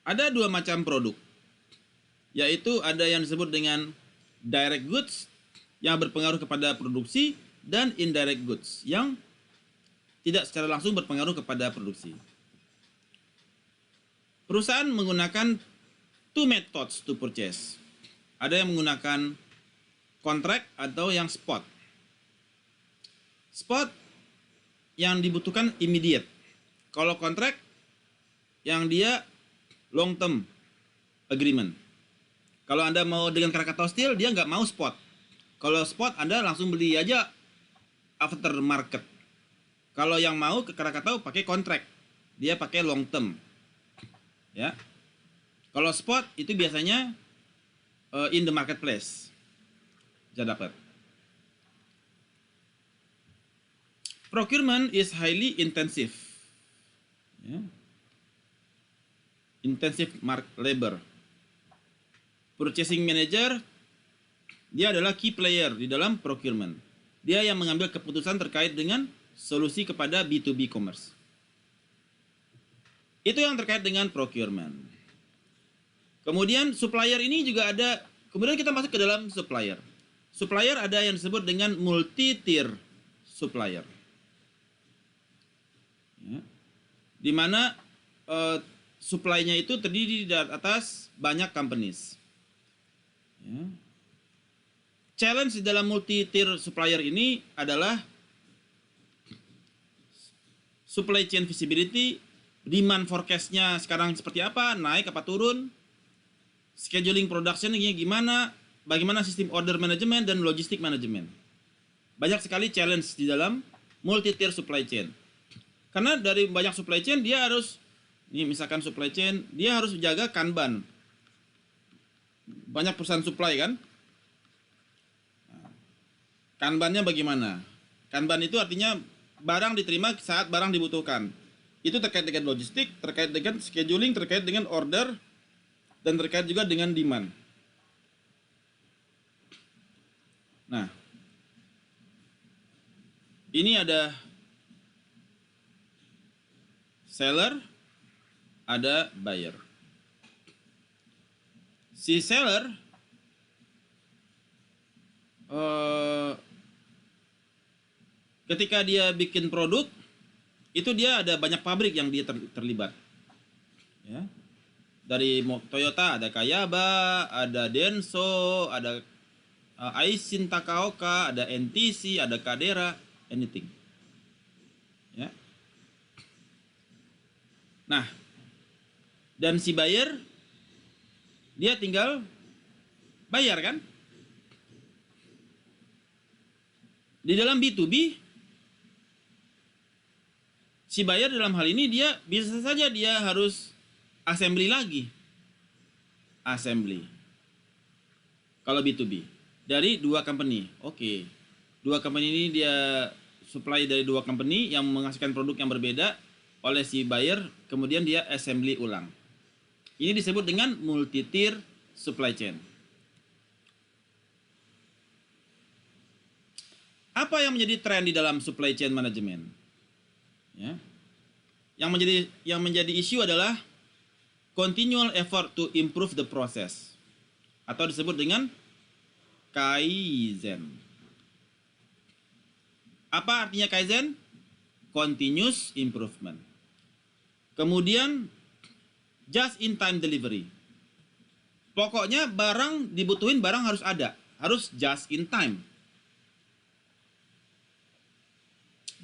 Ada 2 macam produk. Yaitu ada yang disebut dengan direct goods yang berpengaruh kepada produksi dan indirect goods yang tidak secara langsung berpengaruh kepada produksi. Perusahaan menggunakan 2 methods to purchase. Ada yang menggunakan kontrak atau yang spot. Spot yang dibutuhkan immediate. Kalau kontrak yang dia long term agreement. Kalau Anda mau dengan Krakatau Steel, dia nggak mau spot. Kalau spot, Anda langsung beli aja after market. Kalau yang mau ke Krakatau pakai kontrak, dia pakai long term. Ya. Kalau spot itu biasanya in the marketplace. Bisa dapat. Procurement is highly intensive. Ya. Intensive labor. Purchasing manager, dia adalah key player di dalam procurement. Dia yang mengambil keputusan terkait dengan solusi kepada B2B commerce. Itu yang terkait dengan procurement. Kemudian supplier ini juga ada, kemudian kita masuk ke dalam supplier. Supplier ada yang disebut dengan multi-tier supplier. Ya. Di mana supply-nya itu terdiri dari atas banyak companies. Ya. challenge di dalam multi-tier supplier ini adalah supply chain visibility, demand forecast-nya sekarang seperti apa, naik apa turun, scheduling production-nya gimana, bagaimana sistem order management dan logistik management. Banyak sekali challenge di dalam multi-tier supply chain. Karena dari banyak supply chain dia harus, ini misalkan supply chain, dia harus menjaga Kanban. Banyak perusahaan supply kan? Kanbannya bagaimana? Kanban itu artinya barang diterima saat barang dibutuhkan. Itu terkait dengan logistik, terkait dengan scheduling, terkait dengan order, dan terkait juga dengan demand. Nah, ini ada seller, ada buyer. Si seller ketika dia bikin produk, itu dia ada banyak pabrik yang dia terlibat. Ya. Dari Toyota ada Kayaba, ada Denso, ada Aisin Takaoka, ada NTC, ada Kadera, anything. Ya. Nah, dan si buyer dia tinggal bayar kan? Di dalam B2B, si buyer dalam hal ini dia bisa saja dia harus assembly lagi. Assembly. Kalau B2B. Dari dua company. Oke. Dua company ini dia supply dari dua company yang menghasilkan produk yang berbeda oleh si buyer, kemudian dia assembly ulang. Ini disebut dengan multi-tier supply chain. Apa yang menjadi tren di dalam supply chain management? Ya. Yang menjadi isu adalah continual effort to improve the process, atau disebut dengan Kaizen. Apa artinya Kaizen? Continuous improvement. Kemudian just in time delivery. Pokoknya barang dibutuhin, barang harus ada, harus just in time.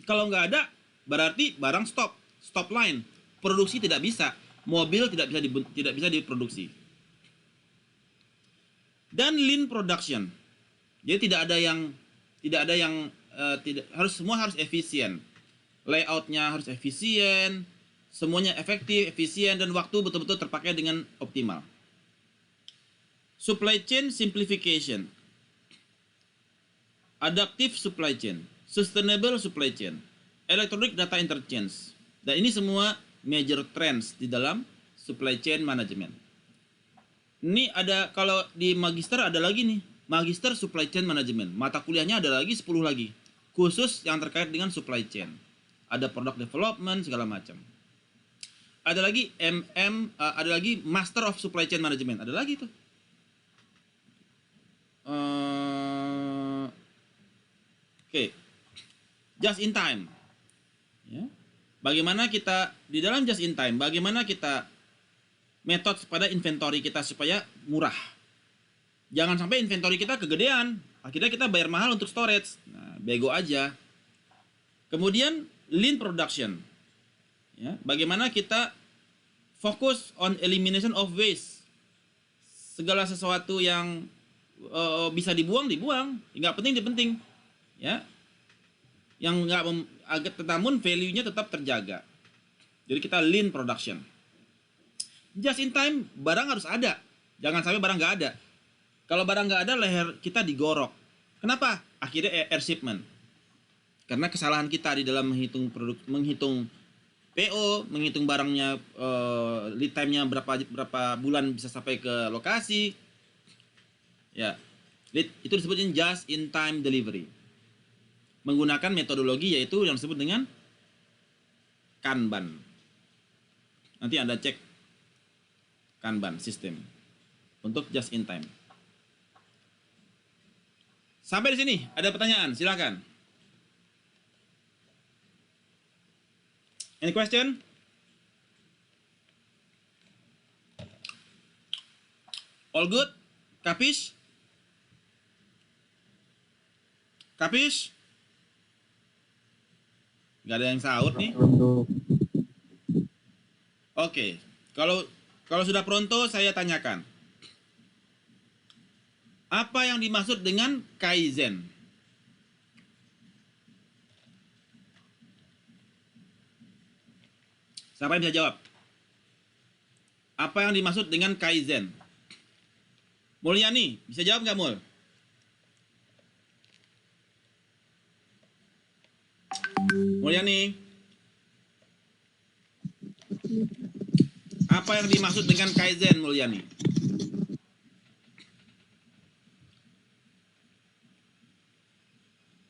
Kalau nggak ada, berarti barang stop line, produksi tidak bisa, mobil tidak bisa diproduksi. Dan lean production, jadi semua harus efisien, layoutnya harus efisien, semuanya efektif, efisien, dan waktu betul-betul terpakai dengan optimal. Supply chain simplification, adaptive supply chain, sustainable supply chain, electronic data interchange. Dan ini semua major trends di dalam supply chain management. Ini ada, kalau di magister ada lagi nih, magister supply chain management. Mata kuliahnya ada lagi 10 lagi, khusus yang terkait dengan supply chain. Ada product development segala macam. Ada lagi ada lagi master of supply chain management, ada lagi tuh. Oke. Just in time. Ya. Bagaimana kita di dalam just in time, bagaimana kita metode pada inventory kita supaya murah. Jangan sampai inventory kita kegedean, akhirnya kita bayar mahal untuk storage. Nah, bego aja. Kemudian lean production. Ya, bagaimana kita fokus on elimination of waste. Segala sesuatu yang bisa dibuang, nggak penting. Ya, yang nggak namun value-nya tetap terjaga. Jadi kita lean production. Just in time, barang harus ada. Jangan sampai barang nggak ada. Kalau barang nggak ada, leher kita digorok. Kenapa? Akhirnya air shipment. Karena kesalahan kita di dalam menghitung PO, menghitung barangnya, lead time-nya berapa bulan bisa sampai ke lokasi. Ya, itu disebutnya just in time delivery. Menggunakan metodologi yaitu yang disebut dengan Kanban. Nanti Anda cek Kanban system untuk just in time. Sampai di sini ada pertanyaan, silakan. Any question? All good? Kapish? Kapis? Nggak ada yang sahut nih. Untuk Oke, kalau sudah pronto saya tanyakan. Apa yang dimaksud dengan Kaizen? Siapa yang bisa jawab? Apa yang dimaksud dengan Kaizen? Mulyani, bisa jawab nggak, Mul? Mulyani. Apa yang dimaksud dengan Kaizen, Mulyani?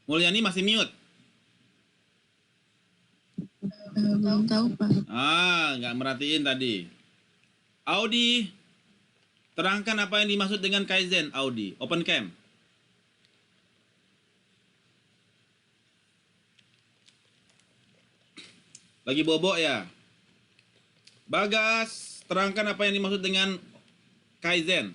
Mulyani masih mute. Belum tahu, Pak. Nggak merhatiin tadi. Audi, terangkan apa yang dimaksud dengan Kaizen, Audi. Open cam. Lagi bobok ya? Bagas, terangkan apa yang dimaksud dengan Kaizen.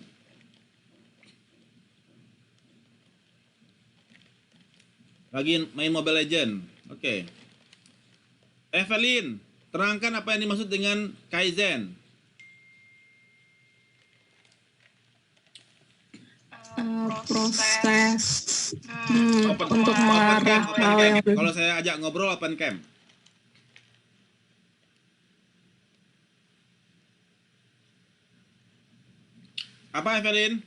Lagi main Mobile Legend. Oke. Evelyn, terangkan apa yang dimaksud dengan Kaizen. Proses untuk Open mengarah cam, open hal cam. yang Kalau saya ajak ngobrol open cam. Apa Evelyn?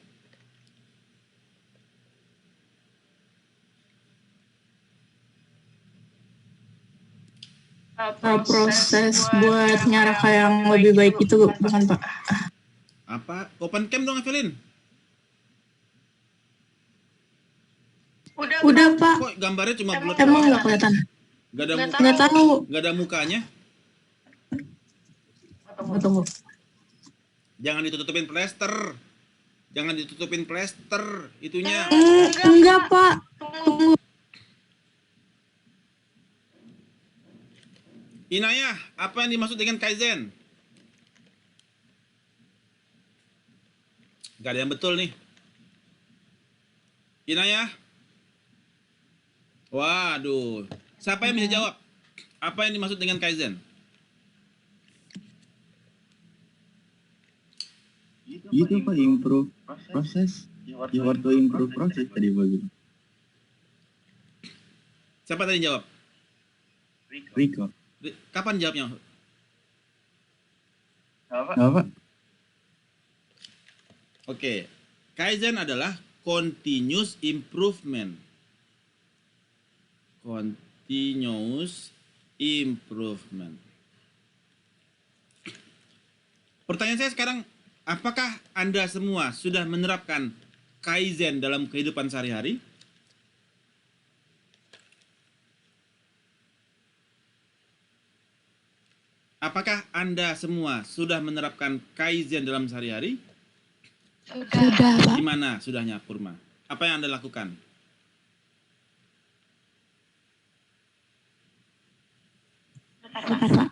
proses buat nyarah yang lebih baik itu bukan Pak? Apa? Open cam dong Evelyn. Udah Pak, Kok gambarnya cuma blur? emang nggak kelihatan? Gak ada muka, Nggak tahu. gak ada mukanya. Tunggu. Jangan ditutupin plester. Jangan ditutupin plester itunya. Enggak Pak, tunggu. Inayah, apa yang dimaksud dengan Kaizen? Gak ada yang betul nih. Inayah? Waduh. Siapa yang bisa jawab? Apa yang dimaksud dengan Kaizen? Itu Pak, improve proses. You want to improve proses tadi begitu. Siapa tadi jawab? Rico. Kapan jawabnya? Apa? Oke. Kaizen adalah continuous improvement. Continuous improvement. Pertanyaan saya sekarang, apakah Anda semua sudah menerapkan Kaizen dalam kehidupan sehari-hari? Apakah Anda semua sudah menerapkan Kaizen dalam sehari-hari? Sudah, Pak. Gimana sudahnya, Purma? Apa yang Anda lakukan? Bentar, Pak.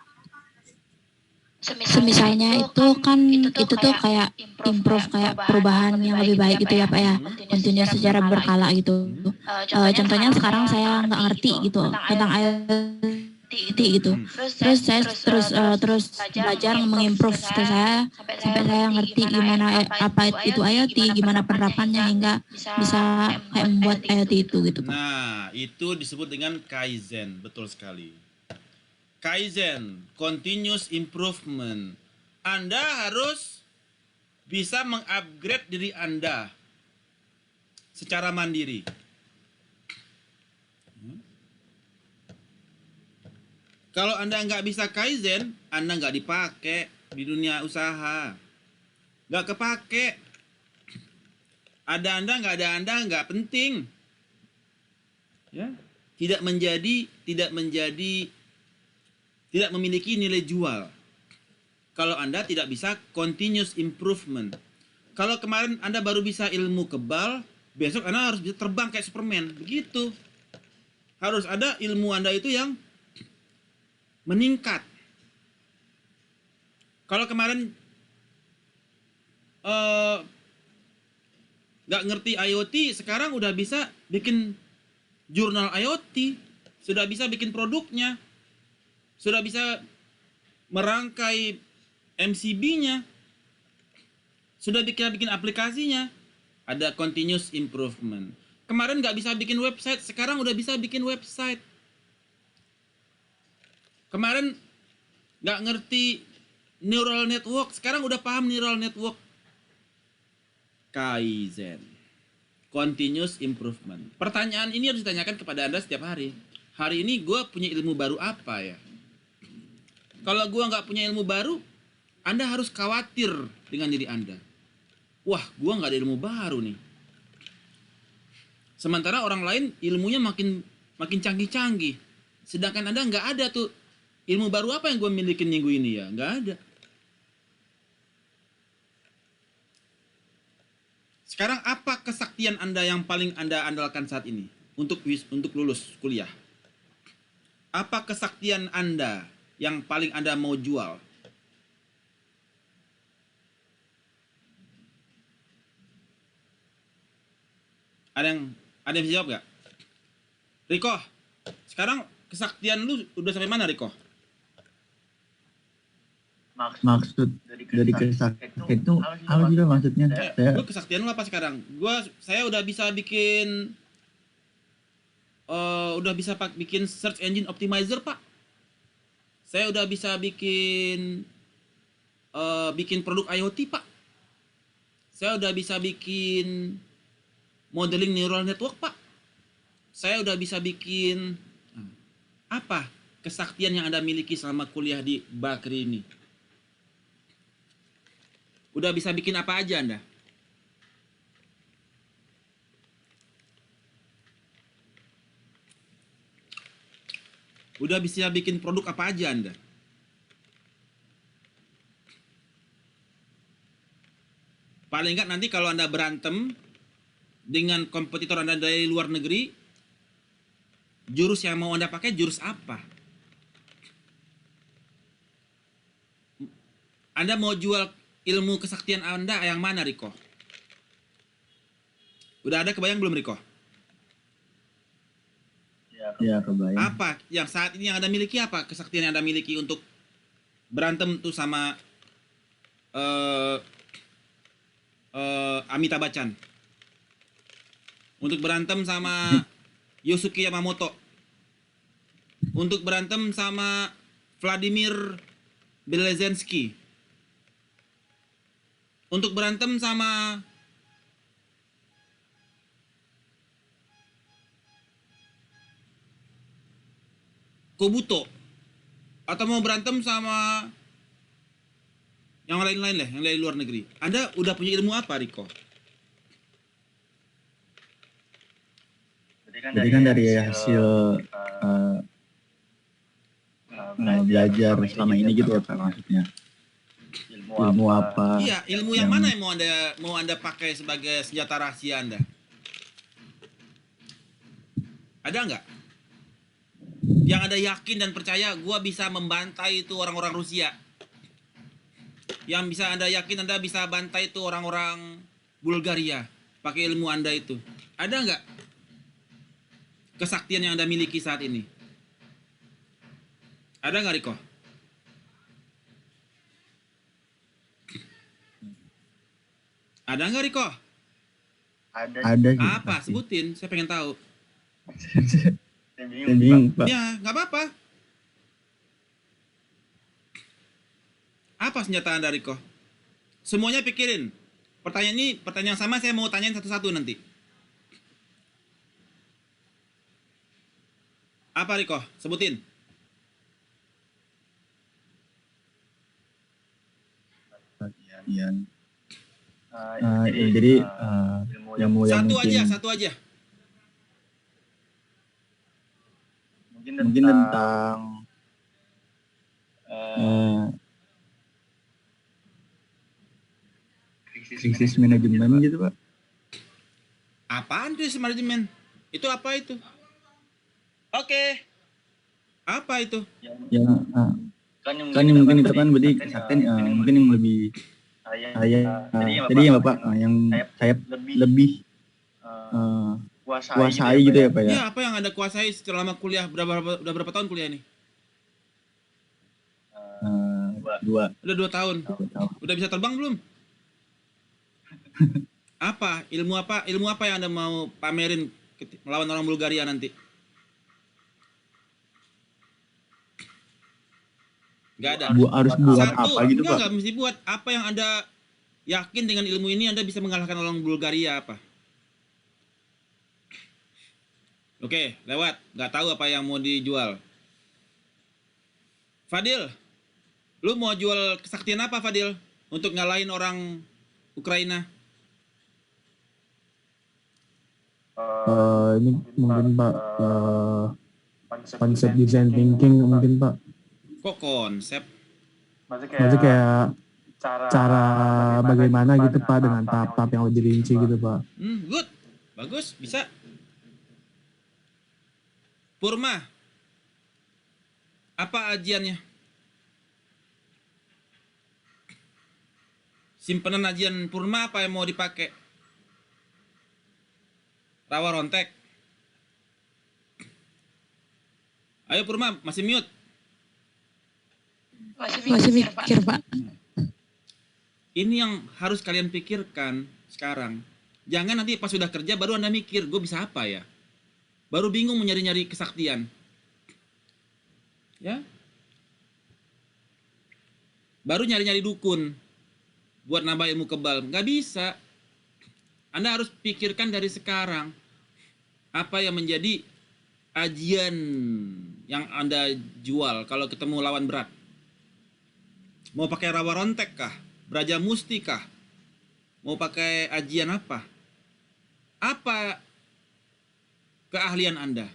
Semisalnya itu kan itu tuh kayak improve, kayak perubahan yang lebih baik gitu ya Pak ya, continuous secara berkala gitu. Contohnya sekarang saya nggak ngerti gitu tentang IoT gitu, terus saya terus belajar mengimprove saya sampai saya ngerti gimana apa itu IoT, gimana penerapannya hingga bisa kayak membuat IoT itu gitu Pak. Nah, itu disebut dengan Kaizen, betul sekali. Kaizen, continuous improvement. Anda harus bisa mengupgrade diri Anda secara mandiri. Kalau Anda nggak bisa Kaizen, Anda nggak dipakai di dunia usaha. Nggak kepake. Ada Anda, nggak penting. Ya, tidak memiliki nilai jual kalau Anda tidak bisa continuous improvement. Kalau kemarin Anda baru bisa ilmu kebal, besok Anda harus bisa terbang kayak Superman. Begitu. Harus ada ilmu Anda itu yang meningkat. Kalau kemarin nggak ngerti IoT, sekarang udah bisa bikin jurnal IoT, sudah bisa bikin produknya, sudah bisa merangkai MCB-nya, sudah bikin aplikasinya. Ada continuous improvement. Kemarin nggak bisa bikin website, sekarang udah bisa bikin website. Kemarin nggak ngerti neural network, sekarang udah paham neural network. Kaizen, continuous improvement. Pertanyaan ini harus ditanyakan kepada Anda setiap hari. Hari ini gue punya ilmu baru apa ya? Kalau gue nggak punya ilmu baru, Anda harus khawatir dengan diri Anda. Wah, gue nggak ada ilmu baru nih. Sementara orang lain ilmunya makin canggih-canggih. Sedangkan Anda nggak ada tuh. Ilmu baru apa yang gue milikin minggu ini ya? Nggak ada. Sekarang apa kesaktian Anda yang paling Anda andalkan saat ini untuk lulus kuliah? Apa kesaktian Anda yang paling Anda mau jual? Ada yang bisa jawab gak? Riko, sekarang kesaktian lu udah sampai mana, Riko? Maksud dari kesaktian itu apa juga maksudnya? Lu kesaktian lu apa sekarang? Saya udah bisa bikin bikin search engine optimizer, Pak. Saya udah bisa bikin produk IoT, Pak. Saya udah bisa bikin modeling neural network, Pak. Saya udah bisa bikin apa kesaktian yang Anda miliki selama kuliah di Bakri ini? Udah bisa bikin apa aja Anda? Udah bisa bikin produk apa aja Anda? Paling enggak nanti kalau Anda berantem dengan kompetitor Anda dari luar negeri, jurus yang mau Anda pakai jurus apa? Anda mau jual ilmu kesaktian Anda yang mana, Riko? Udah ada kebayang belum, Riko? Ya, kebayang. Apa yang saat ini yang Anda miliki, apa kesaktian yang Anda miliki untuk berantem tuh sama Amitabh Bachchan? Untuk berantem sama Yosuke Yamamoto? Untuk berantem sama Vladimir Belezensky? Untuk berantem sama Kobuto? Atau mau berantem sama yang lain-lain lah, yang dari luar negeri? Anda udah punya ilmu apa, Riko? Jadi kan dari hasil belajar selama ini gitu ya Pak, maksudnya. Ilmu apa? Iya, ilmu yang mana yang mau anda pakai sebagai senjata rahasia Anda? Ada nggak? Yang Anda yakin dan percaya gua bisa membantai itu orang-orang Rusia. Yang bisa Anda yakin Anda bisa bantai itu orang-orang Bulgaria pakai ilmu Anda itu. Ada nggak kesaktian yang Anda miliki saat ini? Ada nggak, Riko? Ada nggak, Riko? Ada sih. Apa? Pasti. Sebutin, saya pengen tahu. Bingung Pak. Ya, nggak apa-apa. Apa senjata Anda, Riko? Semuanya pikirin. Pertanyaan yang sama saya mau tanyain satu-satu nanti. Apa, Riko? Sebutin. Bagian. Jadi ilmu yang Satu aja. mungkin tentang krisis manajemen gitu Pak. Apaan krisis manajemen? Itu apa itu? Oke. Apa itu? Ya, kan yang mungkin itu kan berarti kesaktian mungkin yang lebih jadi yang Bapak yang saya lebih kuasai gitu ya Pak ya? Ya, apa yang Anda kuasai selama kuliah? Udah berapa tahun kuliah ini? 2 Udah 2 tahun. tahun. Udah bisa terbang belum? Apa? Ilmu apa yang Anda mau pamerin melawan orang Bulgaria nanti? Gak ada. Harus buat Satu, apa gitu Pak? enggak mesti buat. Apa yang Anda yakin dengan ilmu ini Anda bisa mengalahkan orang Bulgaria apa? Oke, lewat. Nggak tahu apa yang mau dijual. Fadil, lu mau jual kesaktian apa Fadil? Untuk ngalahin orang Ukraina? Ini mungkin Pak konsep design thinking mungkin Pak. Kok konsep? Maksudnya kayak cara bagaimana gitu Pak dengan tahap-tahap yang lebih rinci gitu Pak. Good. Bagus, bisa. Purma, apa ajiannya? Simpanan ajian Purma apa yang mau dipakai? Rawa rontek. Ayo Purma, masih mute. Masih mikir Pak. Ini yang harus kalian pikirkan sekarang. Jangan nanti pas sudah kerja baru Anda mikir, gue bisa apa ya? Baru bingung mau nyari-nyari kesaktian. Ya. Baru nyari-nyari dukun buat nambah ilmu kebal. Nggak bisa. Anda harus pikirkan dari sekarang apa yang menjadi ajian yang Anda jual kalau ketemu lawan berat. Mau pakai rawa rontek kah? Braja musti kah? Mau pakai ajian apa? Apa keahlian Anda?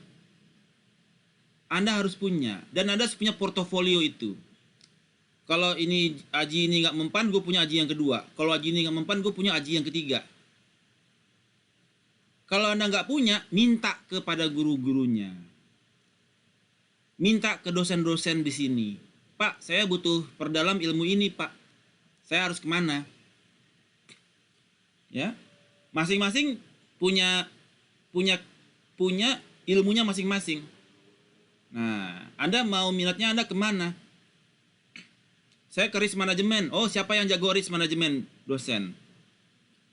Anda harus punya. Dan Anda harus punya portofolio itu. Kalau ini aji ini nggak mempan, gue punya aji yang kedua. Kalau aji ini nggak mempan, gue punya aji yang ketiga. Kalau Anda nggak punya, minta kepada guru-gurunya. Minta ke dosen-dosen di sini. Pak, saya butuh perdalam ilmu ini, Pak. Saya harus kemana? Ya, masing-masing punya ilmunya masing-masing. Nah, Anda mau minatnya Anda kemana? Saya ke risk management. Oh, siapa yang jago risk management? Dosen.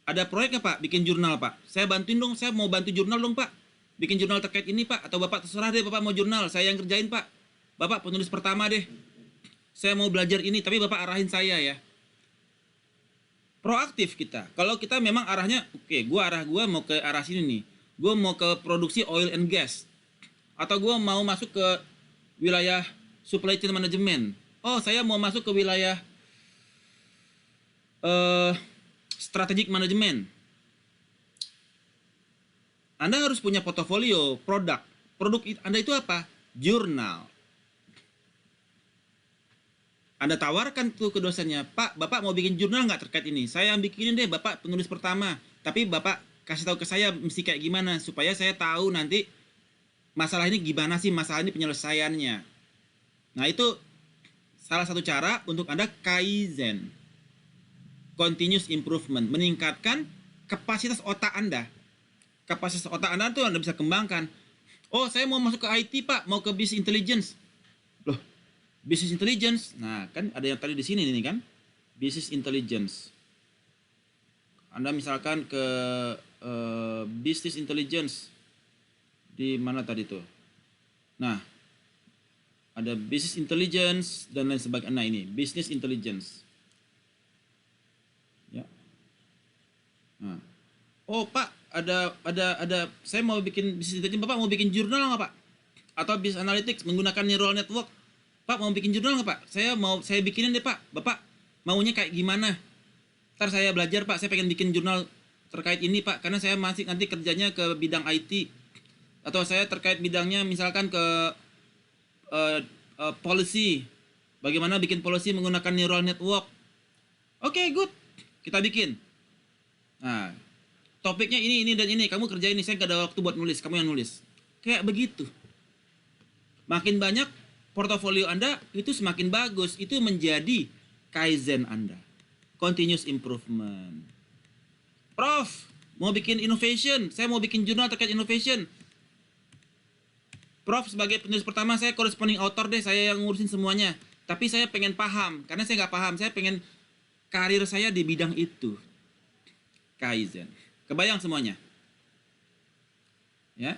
Ada proyeknya Pak, bikin jurnal Pak. Saya bantuin dong, saya mau bantu jurnal dong Pak. Bikin jurnal terkait ini Pak. Atau Bapak terserah deh, Bapak mau jurnal. Saya yang kerjain Pak. Bapak penulis pertama deh. Saya mau belajar ini, tapi Bapak arahin saya ya. Proaktif kita. Kalau kita memang arahnya, oke, gue mau ke arah sini nih. Gue mau ke produksi oil and gas. Atau gue mau masuk ke wilayah supply chain management. Oh, saya mau masuk ke wilayah strategic management. Anda harus punya portofolio produk. Produk Anda itu apa? Jurnal. Anda tawarkan tuh ke dosennya, Pak, Bapak mau bikin jurnal nggak terkait ini? Saya yang bikinin deh, Bapak penulis pertama. Tapi Bapak kasih tahu ke saya mesti kayak gimana supaya saya tahu nanti masalah ini gimana sih, masalah ini penyelesaiannya. Nah, itu salah satu cara untuk Anda kaizen. Continuous improvement, meningkatkan kapasitas otak Anda. Kapasitas otak Anda tuh Anda bisa kembangkan. Oh, saya mau masuk ke IT, Pak, mau ke business intelligence. Loh, business intelligence. Nah, kan ada yang tadi di sini nih kan. Business intelligence. Anda misalkan ke business intelligence di mana tadi tuh? Nah, ada business intelligence dan lain sebagainya. Nah, ini business intelligence. Ya. Nah. Oh, Pak, ada saya mau bikin business intelligence. Bapak mau bikin jurnal nggak, Pak? Atau business analytics menggunakan neural network. Pak, mau bikin jurnal nggak, Pak? Saya bikinin deh, Pak. Bapak maunya kayak gimana? Ntar saya belajar, Pak. Saya pengen bikin jurnal terkait ini, Pak. Karena saya masih nanti kerjanya ke bidang IT. Atau saya terkait bidangnya misalkan ke policy. Bagaimana bikin policy menggunakan neural network. Oke, good. Kita bikin. Nah, topiknya ini, dan ini. Kamu kerja ini. Saya gak ada waktu buat nulis. Kamu yang nulis. Kayak begitu. Makin banyak portofolio Anda, itu semakin bagus. Itu menjadi kaizen Anda. Continuous improvement. Prof, mau bikin innovation, saya mau bikin jurnal terkait innovation. Prof, sebagai penulis pertama saya corresponding author deh, saya yang ngurusin semuanya. Tapi saya pengen paham, karena saya nggak paham, saya pengen karir saya di bidang itu. Kaizen. Kebayang semuanya? Ya.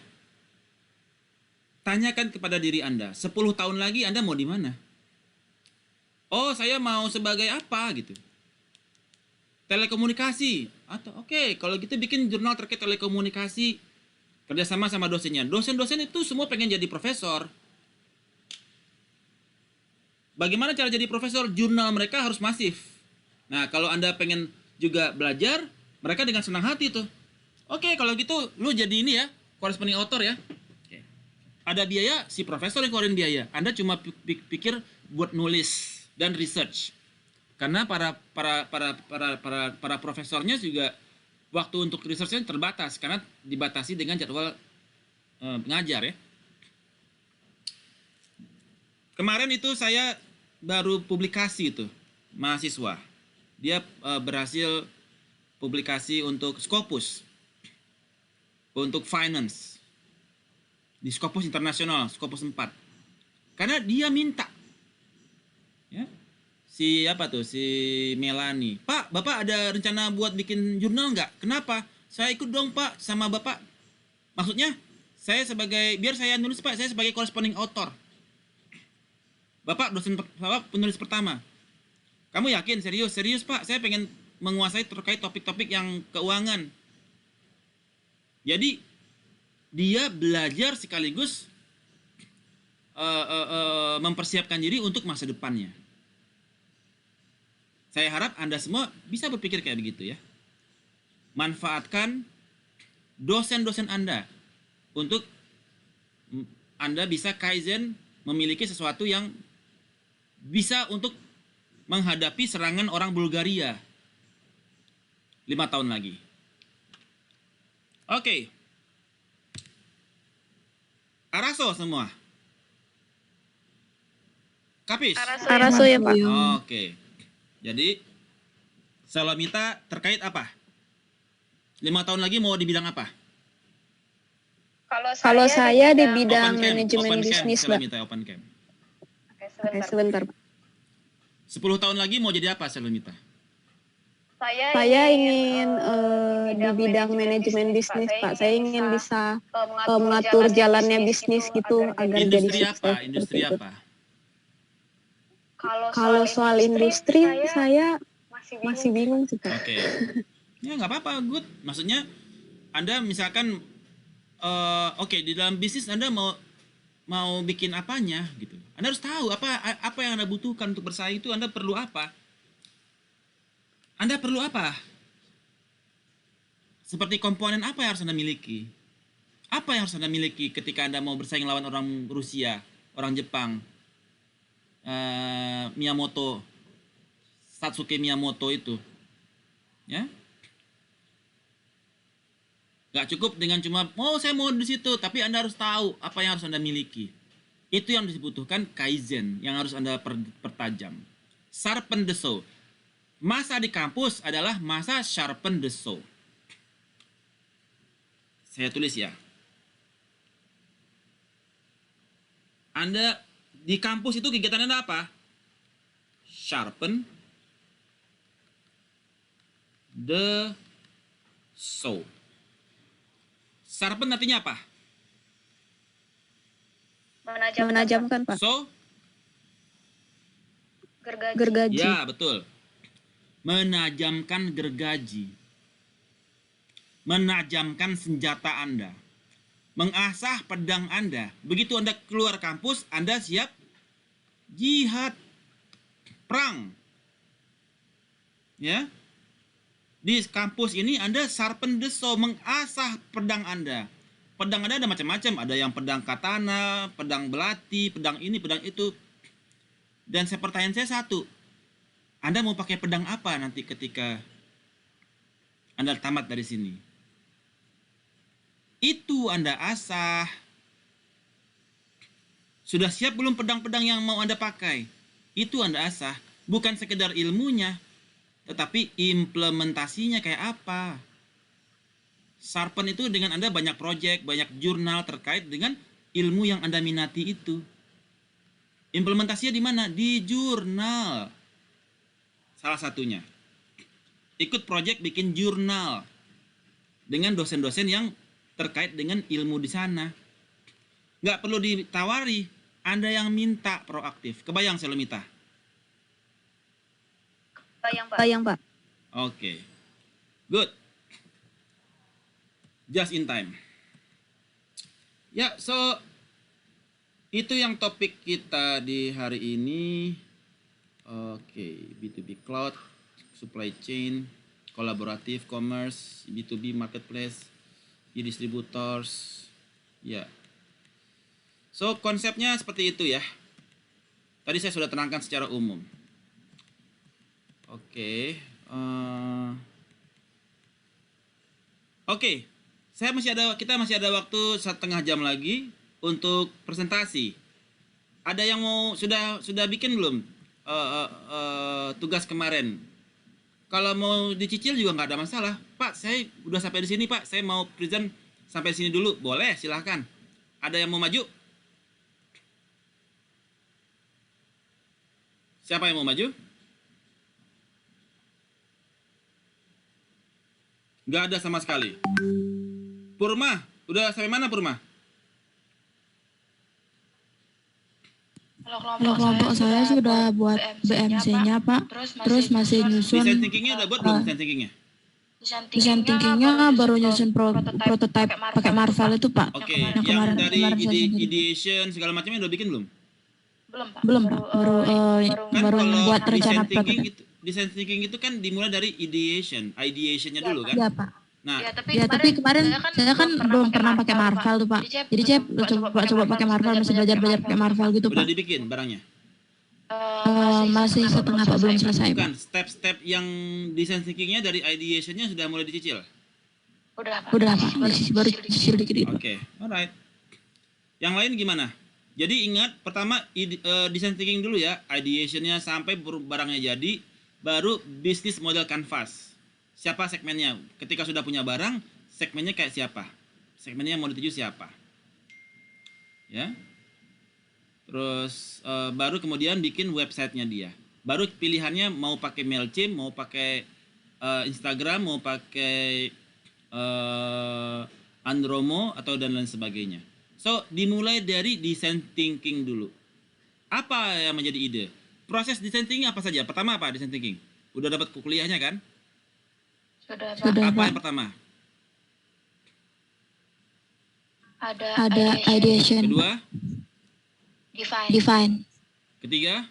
Tanyakan kepada diri Anda, 10 tahun lagi Anda mau di mana? Oh, saya mau sebagai apa gitu. Telekomunikasi. Atau oke, kalau gitu bikin jurnal terkait telekomunikasi. Kerjasama sama dosennya. Dosen-dosen itu semua pengen jadi profesor. Bagaimana cara jadi profesor? Jurnal mereka harus masif. Nah, kalau Anda pengen juga belajar, mereka dengan senang hati tuh. Oke, kalau gitu lu jadi ini ya, corresponding author ya. Oke. Ada biaya, si profesor yang keluarin biaya. Anda cuma pikir buat nulis dan research. Karena para profesornya juga waktu untuk researchnya terbatas karena dibatasi dengan jadwal pengajar ya. Kemarin itu saya baru publikasi itu mahasiswa. Dia berhasil publikasi untuk Scopus, untuk finance di Scopus internasional, Scopus 4. Karena dia minta, ya. Si Melani, Pak, Bapak ada rencana buat bikin jurnal nggak? Kenapa? Saya ikut dong Pak sama Bapak. Maksudnya, biar saya nulis Pak, saya sebagai corresponding author. Bapak penulis pertama. Kamu yakin? Serius Pak, saya pengen menguasai terkait topik-topik yang keuangan. Jadi, dia belajar sekaligus mempersiapkan diri untuk masa depannya. Saya harap Anda semua bisa berpikir kayak begitu ya. Manfaatkan dosen-dosen Anda untuk Anda bisa Kaizen, memiliki sesuatu yang bisa untuk menghadapi serangan orang Bulgaria 5 tahun lagi. Oke. Araso semua. Kapis? Araso ya Pak. Oke. Jadi, Salomita terkait apa? 5 tahun lagi mau di bidang apa? Kalau saya di bidang Open camp, manajemen open camp, bisnis, Pak. Salomita open camp. Oke, sebentar. 10 tahun lagi mau jadi apa, Salomita? Saya ingin di bidang manajemen bisnis, Pak. Saya ingin bisa mengatur jalannya bisnis gitu agar jadi Industri sukses. apa? Industri seperti itu. apa? Kalau soal industri, saya masih bingung sih, Pak. Oke. Ya nggak apa-apa, good. Maksudnya Anda misalkan oke, di dalam bisnis Anda mau bikin apanya gitu. Anda harus tahu apa yang Anda butuhkan untuk bersaing itu. Anda perlu apa? Anda perlu apa? Seperti komponen apa yang harus Anda miliki? Apa yang harus Anda miliki ketika Anda mau bersaing lawan orang Rusia, orang Jepang, Miyamoto, Satsuki Miyamoto itu, ya? Gak cukup dengan cuma, saya mau di situ, tapi Anda harus tahu apa yang harus Anda miliki. Itu yang dibutuhkan Kaizen, yang harus Anda pertajam. Sharpen the saw. Masa di kampus adalah masa sharpen the saw. Saya tulis ya. Anda di kampus itu kegiatan Anda apa? Sharpen the saw. Sharpen artinya apa? Menajamkan, Pak. So? Gergaji. Ya, betul. Menajamkan gergaji. Menajamkan senjata Anda. Mengasah pedang Anda. Begitu Anda keluar kampus, Anda siap jihad. Perang. Ya. Di kampus ini Anda sharpen the saw, mengasah pedang Anda. Pedang Anda ada macam-macam. Ada yang pedang katana, pedang belati, pedang ini, pedang itu. Dan pertanyaan saya satu. Anda mau pakai pedang apa nanti ketika Anda tamat dari sini? Itu Anda asah. Sudah siap belum pedang-pedang yang mau Anda pakai? Itu Anda asah. Bukan sekedar ilmunya, tetapi implementasinya kayak apa. Sharpen itu dengan Anda banyak project, banyak jurnal terkait dengan ilmu yang Anda minati itu. Implementasinya di mana? Di jurnal. Salah satunya. Ikut project bikin jurnal dengan dosen-dosen yang terkait dengan ilmu di sana. Nggak perlu ditawari, Anda yang minta proaktif. Kebayang Selomita? Bayang, Pak. Oke. Good. Just in time. Ya, so itu yang topik kita di hari ini. Oke, B2B Cloud, Supply Chain, Kolaboratif Commerce, B2B Marketplace, e-distributors. Ya. So, konsepnya seperti itu ya. Tadi saya sudah terangkan secara umum. Oke. Oke. Kita masih ada waktu 1,5 jam lagi untuk presentasi. Ada yang mau sudah bikin belum tugas kemarin? Kalau mau dicicil juga nggak ada masalah. Pak, saya udah sampai di sini Pak. Saya mau present sampai sini dulu. Boleh, silahkan. Ada yang mau maju? Siapa yang mau maju? Nggak ada sama sekali. Purma, udah sampai mana Purma? Kalau kelompok saya sudah buat BMC-nya, Pak. Terus masih nyusun Design thinkingnya udah buat belum design thinkingnya? desain thinkingnya baru nyusun prototype pakai Marvel itu, Pak. Oke, Yang yang kemarin dari saya sendiri. ideation segala macamnya udah bikin belum? Belum, Pak. Kan Baru kalau buat rencana design thinking itu kan dimulai dari ideationnya dulu kan? Iya, Pak. Nah, Ya, tapi kemarin saya kan belum pernah pakai Marvel tuh, Pak. Jadi saya coba pakai Marvel, masih belajar pakai Marvel gitu, udah Pak. dibikin barangnya? Masih setengah, Pak, belum selesai, Pak. Bukan, step-step yang design thinkingnya dari ideationnya sudah mulai dicicil? Udah, Pak. Baru cicil dikit. Oke, alright. Yang lain gimana? Jadi ingat, pertama design thinking dulu ya, ideationnya sampai barangnya jadi, baru business model canvas. Siapa segmennya? Ketika sudah punya barang, segmennya kayak siapa? Segmennya yang mau dituju siapa? Ya. Terus baru kemudian bikin websitenya dia. Baru pilihannya mau pakai Mailchimp, mau pakai Instagram, mau pakai Andromo atau dan lain sebagainya. So, dimulai dari design thinking dulu. Apa yang menjadi ide? Proses design thinking apa saja? Pertama apa design thinking? Udah dapat kuliahnya kan? Sudah, Apa Pak. yang pertama? Ada ideation, Kedua? define. Ketiga?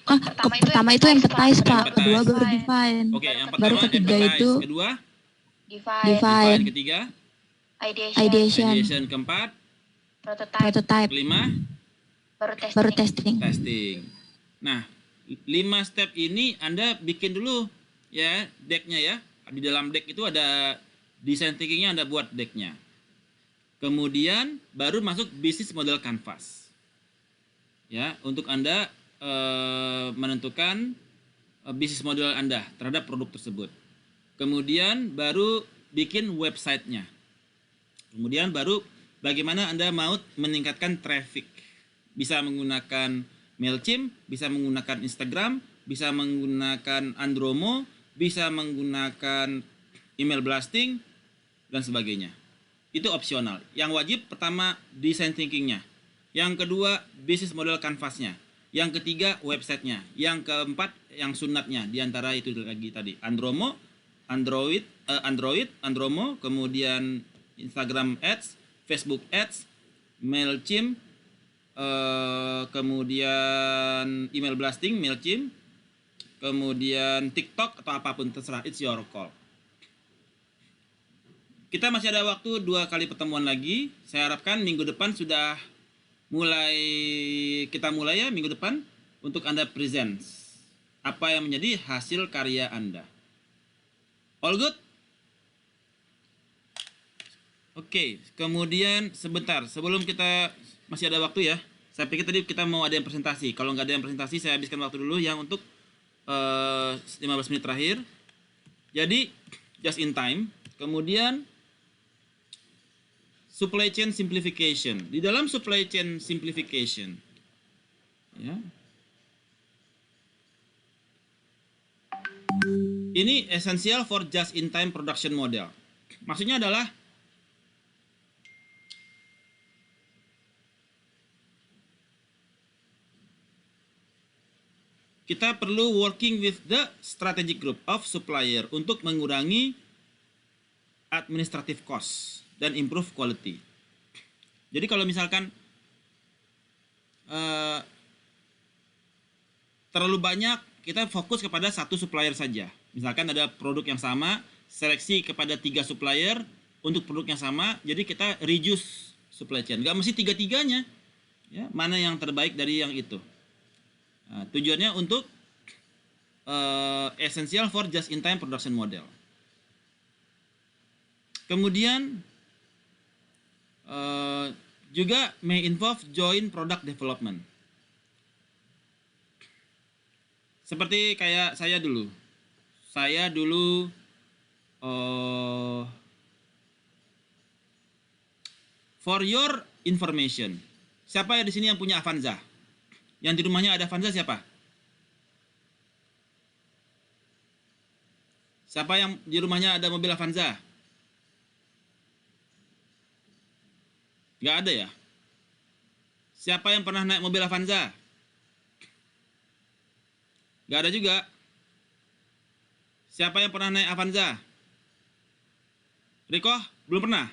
Pertama itu empathize, Pak. Kedua Empathize. baru define. Oke, yang Baru pertama ketiga empathize. itu Kedua? define. Ketiga? Ideation, Ideation. Keempat? prototype, Kelima? baru testing. Testing. Nah, 5 step ini Anda bikin dulu ya decknya ya. Di dalam deck itu ada design thinkingnya, Anda buat decknya. Kemudian baru masuk business model canvas. Ya, untuk Anda menentukan bisnis model Anda terhadap produk tersebut. Kemudian baru bikin websitenya. Kemudian baru bagaimana Anda mau meningkatkan traffic. Bisa menggunakan Mailchimp, bisa menggunakan Instagram, bisa menggunakan Andromo, bisa menggunakan email blasting, dan sebagainya. Itu opsional. Yang wajib pertama design thinkingnya. Yang kedua business model canvasnya. Yang ketiga websitenya. Yang keempat yang sunatnya. Di antara itu lagi tadi Andromo, Andromo, kemudian Instagram Ads, Facebook Ads, Mailchimp, kemudian email blasting, Mailchimp, kemudian TikTok atau apapun terserah, it's your call. Kita masih ada waktu 2 kali pertemuan lagi. Saya harapkan minggu depan sudah kita mulai ya minggu depan untuk Anda present apa yang menjadi hasil karya Anda. All good? Oke, kemudian sebentar sebelum kita masih ada waktu ya. Saya pikir tadi kita mau ada yang presentasi. Kalau nggak ada yang presentasi, saya habiskan waktu dulu yang untuk 15 menit terakhir. Jadi just in time, kemudian supply chain simplification. Di dalam supply chain simplification, ya, ini essential for just in time production model. Maksudnya adalah kita perlu working with the strategic group of supplier untuk mengurangi administrative cost dan improve quality. Jadi kalau misalkan terlalu banyak, kita fokus kepada satu supplier saja. Misalkan ada produk yang sama, seleksi kepada 3 supplier untuk produk yang sama, jadi kita reduce supply chain. Nggak mesti tiga-tiganya, ya, mana yang terbaik dari yang itu. Nah, tujuannya untuk essential for just in time production model. Kemudian juga may involve joint product development. Seperti kayak saya dulu. For your information, siapa ya di sini yang punya Avanza? Yang di rumahnya ada Avanza siapa? Siapa yang di rumahnya ada mobil Avanza? Nggak ada ya? Siapa yang pernah naik mobil Avanza? Nggak ada juga. Siapa yang pernah naik Avanza? Riko, belum pernah?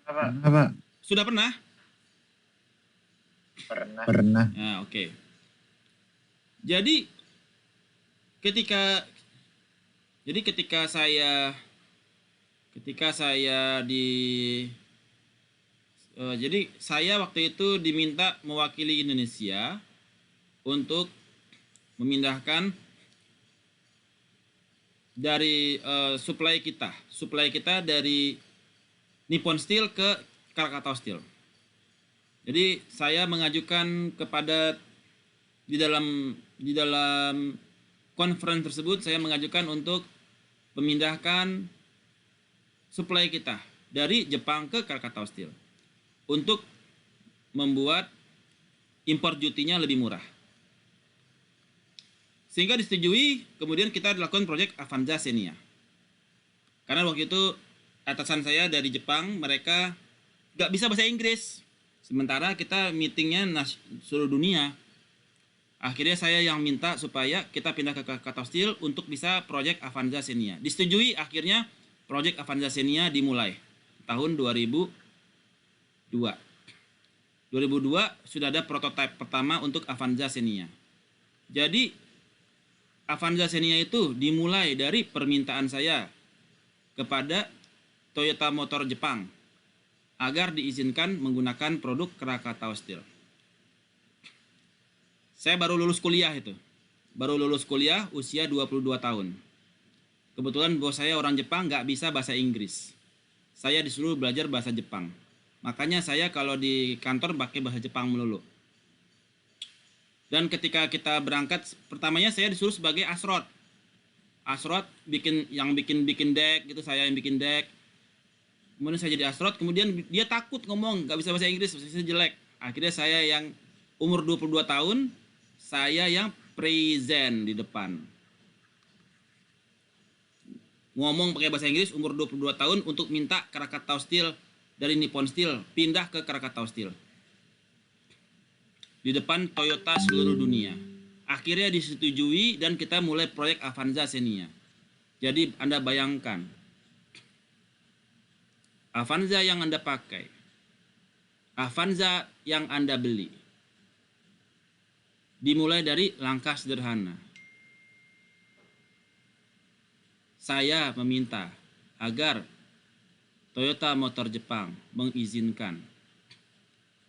Apa? Sudah pernah? Pernah. Nah, oke. Jadi ketika saya waktu itu diminta mewakili Indonesia untuk memindahkan dari supply kita dari Nippon Steel ke Krakatau Steel. Jadi saya mengajukan kepada di dalam conference tersebut, saya mengajukan untuk memindahkan supply kita dari Jepang ke Krakatau Steel untuk membuat import duty-nya lebih murah. Sehingga disetujui, kemudian kita lakukan proyek Avanza Xenia. Karena waktu itu atasan saya dari Jepang, mereka nggak bisa bahasa Inggris. Sementara kita meetingnya seluruh dunia. Akhirnya saya yang minta supaya kita pindah ke Krakatau Steel untuk bisa proyek Avanza Xenia. Disetujui, akhirnya proyek Avanza Xenia dimulai tahun 2002. 2002 sudah ada prototipe pertama untuk Avanza Xenia. Jadi Avanza Xenia itu dimulai dari permintaan saya kepada Toyota Motor Jepang agar diizinkan menggunakan produk Krakatau Steel. Saya baru lulus kuliah itu. Baru lulus kuliah usia 22 tahun. Kebetulan bos saya orang Jepang, nggak bisa bahasa Inggris. Saya disuruh belajar bahasa Jepang. Makanya saya kalau di kantor pakai bahasa Jepang melulu. Dan ketika kita berangkat, pertamanya saya disuruh sebagai asrot. Asrot bikin deck gitu, saya yang bikin deck. Kemudian saya jadi asrot, kemudian dia takut ngomong, nggak bisa bahasa Inggris, bahasa jelek. Akhirnya saya yang umur 22 tahun, saya yang present di depan. Ngomong pakai bahasa Inggris umur 22 tahun untuk minta Krakatau Steel dari Nippon Steel pindah ke Krakatau Steel. Di depan Toyota seluruh dunia. Akhirnya disetujui dan kita mulai proyek Avanza Xenia. Jadi Anda bayangkan, Avanza yang Anda pakai, Avanza yang Anda beli, dimulai dari langkah sederhana. Saya meminta agar Toyota Motor Jepang mengizinkan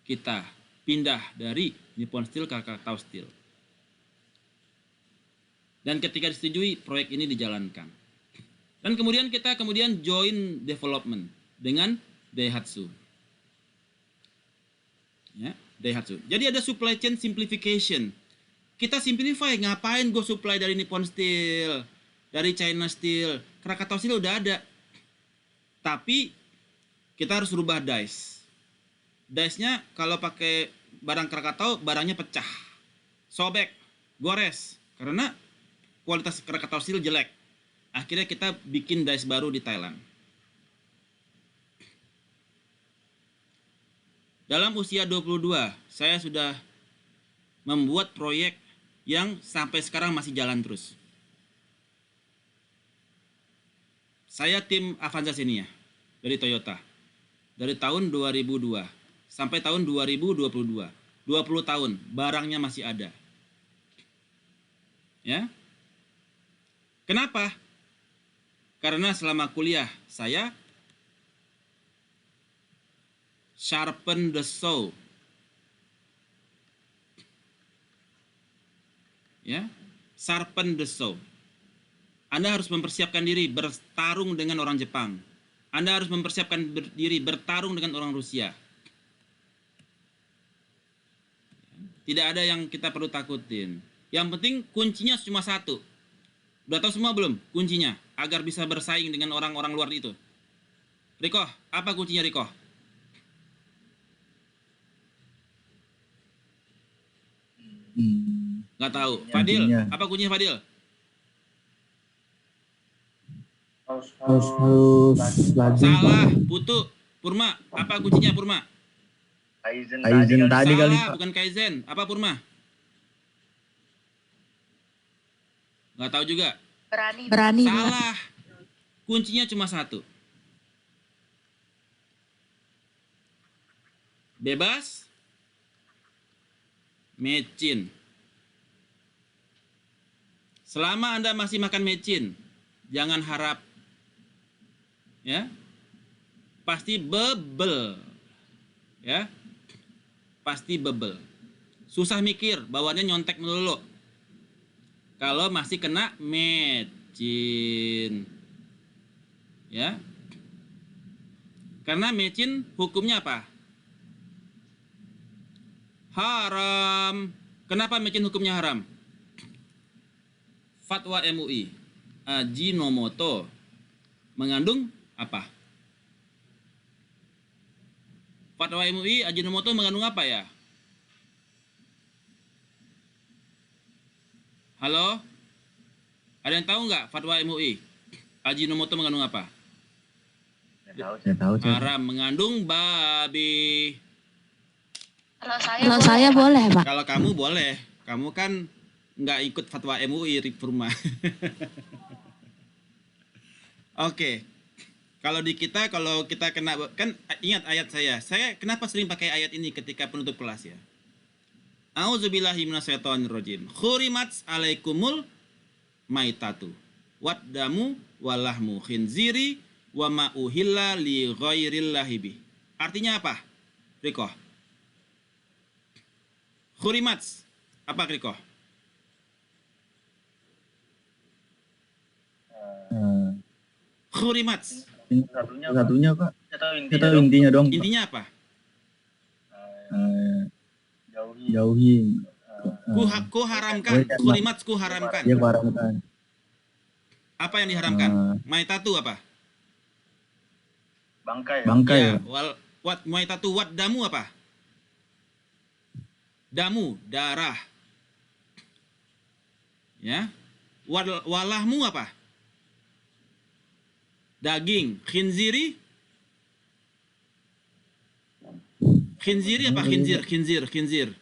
kita pindah dari Nippon Steel ke Krakatau Steel. Dan ketika disetujui, proyek ini dijalankan. Dan kemudian kita join development dengan Daihatsu. Ya, Daihatsu. Jadi ada supply chain simplification. Kita simplify, ngapain gue supply dari Nippon Steel? dari China Steel, Krakatau Steel udah ada. Tapi kita harus rubah dice. Dice-nya kalau pakai barang Krakatau, barangnya pecah, sobek, gores, karena kualitas Krakatau Steel jelek. Akhirnya kita bikin dice baru di Thailand. Dalam usia 22, saya sudah membuat proyek yang sampai sekarang masih jalan terus. Saya tim Avanza Xenia dari Toyota. Dari tahun 2002 sampai tahun 2022. 20 tahun, barangnya masih ada. Ya. Kenapa? Karena selama kuliah saya sharpen the saw. Ya, sharpen the saw. Anda harus mempersiapkan diri bertarung dengan orang Jepang. Anda harus mempersiapkan diri bertarung dengan orang Rusia. Tidak ada yang kita perlu takutin. Yang penting kuncinya cuma satu. Udah tahu semua belum kuncinya agar bisa bersaing dengan orang-orang luar itu? Riko, apa kuncinya Riko? Nggak tahu. Fadil, apa kuncinya Fadil? Harus laju. Salah, Putu. Purma, apa kuncinya Purma? Kaizen tadi kali, Salah, Pak. bukan Kaizen. Apa Purma? Nggak tahu juga. Berani. Pak. Salah. Kuncinya cuma satu. Bebas. Mecin. Selama Anda masih makan mecin, jangan harap. Ya. Pasti bebel. Ya. Pasti bebel. Susah mikir, bawaannya nyontek melulu. Kalau masih kena mecin. Ya. Karena mecin hukumnya apa? Haram. Kenapa mecin hukumnya haram? Fatwa MUI. Ajinomoto mengandung apa? Fatwa MUI Ajinomoto mengandung apa ya? Halo? Ada yang tahu nggak fatwa MUI? Ajinomoto mengandung apa? Saya tahu. Haram, mengandung babi. Kalau saya boleh, Pak. Kalau kamu boleh. Kamu kan nggak ikut fatwa MUI, Ripurma. Oke. Kalau kita kena, kan ingat ayat saya kenapa sering pakai ayat ini ketika penutup kelas ya? A'udzubillahi minasyaitonirrajim. Khurimat alaikumul maitatu waddamu walahmu khinziri wa ma uhilla li ghairillahi bih. Artinya apa? Riko. Khurimat. Apa Riko? Khurimat. Satunya, Pak. Saya tahu intinya dong, Pak. Intinya apa? Jauhi. Ku haramkan. Khurimat ku haramkan. Ya, haramkan. Apa yang diharamkan? Maitatu apa? Bangkai. Ya, maitatu wat damu apa? Damu, darah. Ya. Walahmu apa? Daging. Khinziri? Khinziri apa khinzir? Khinzir.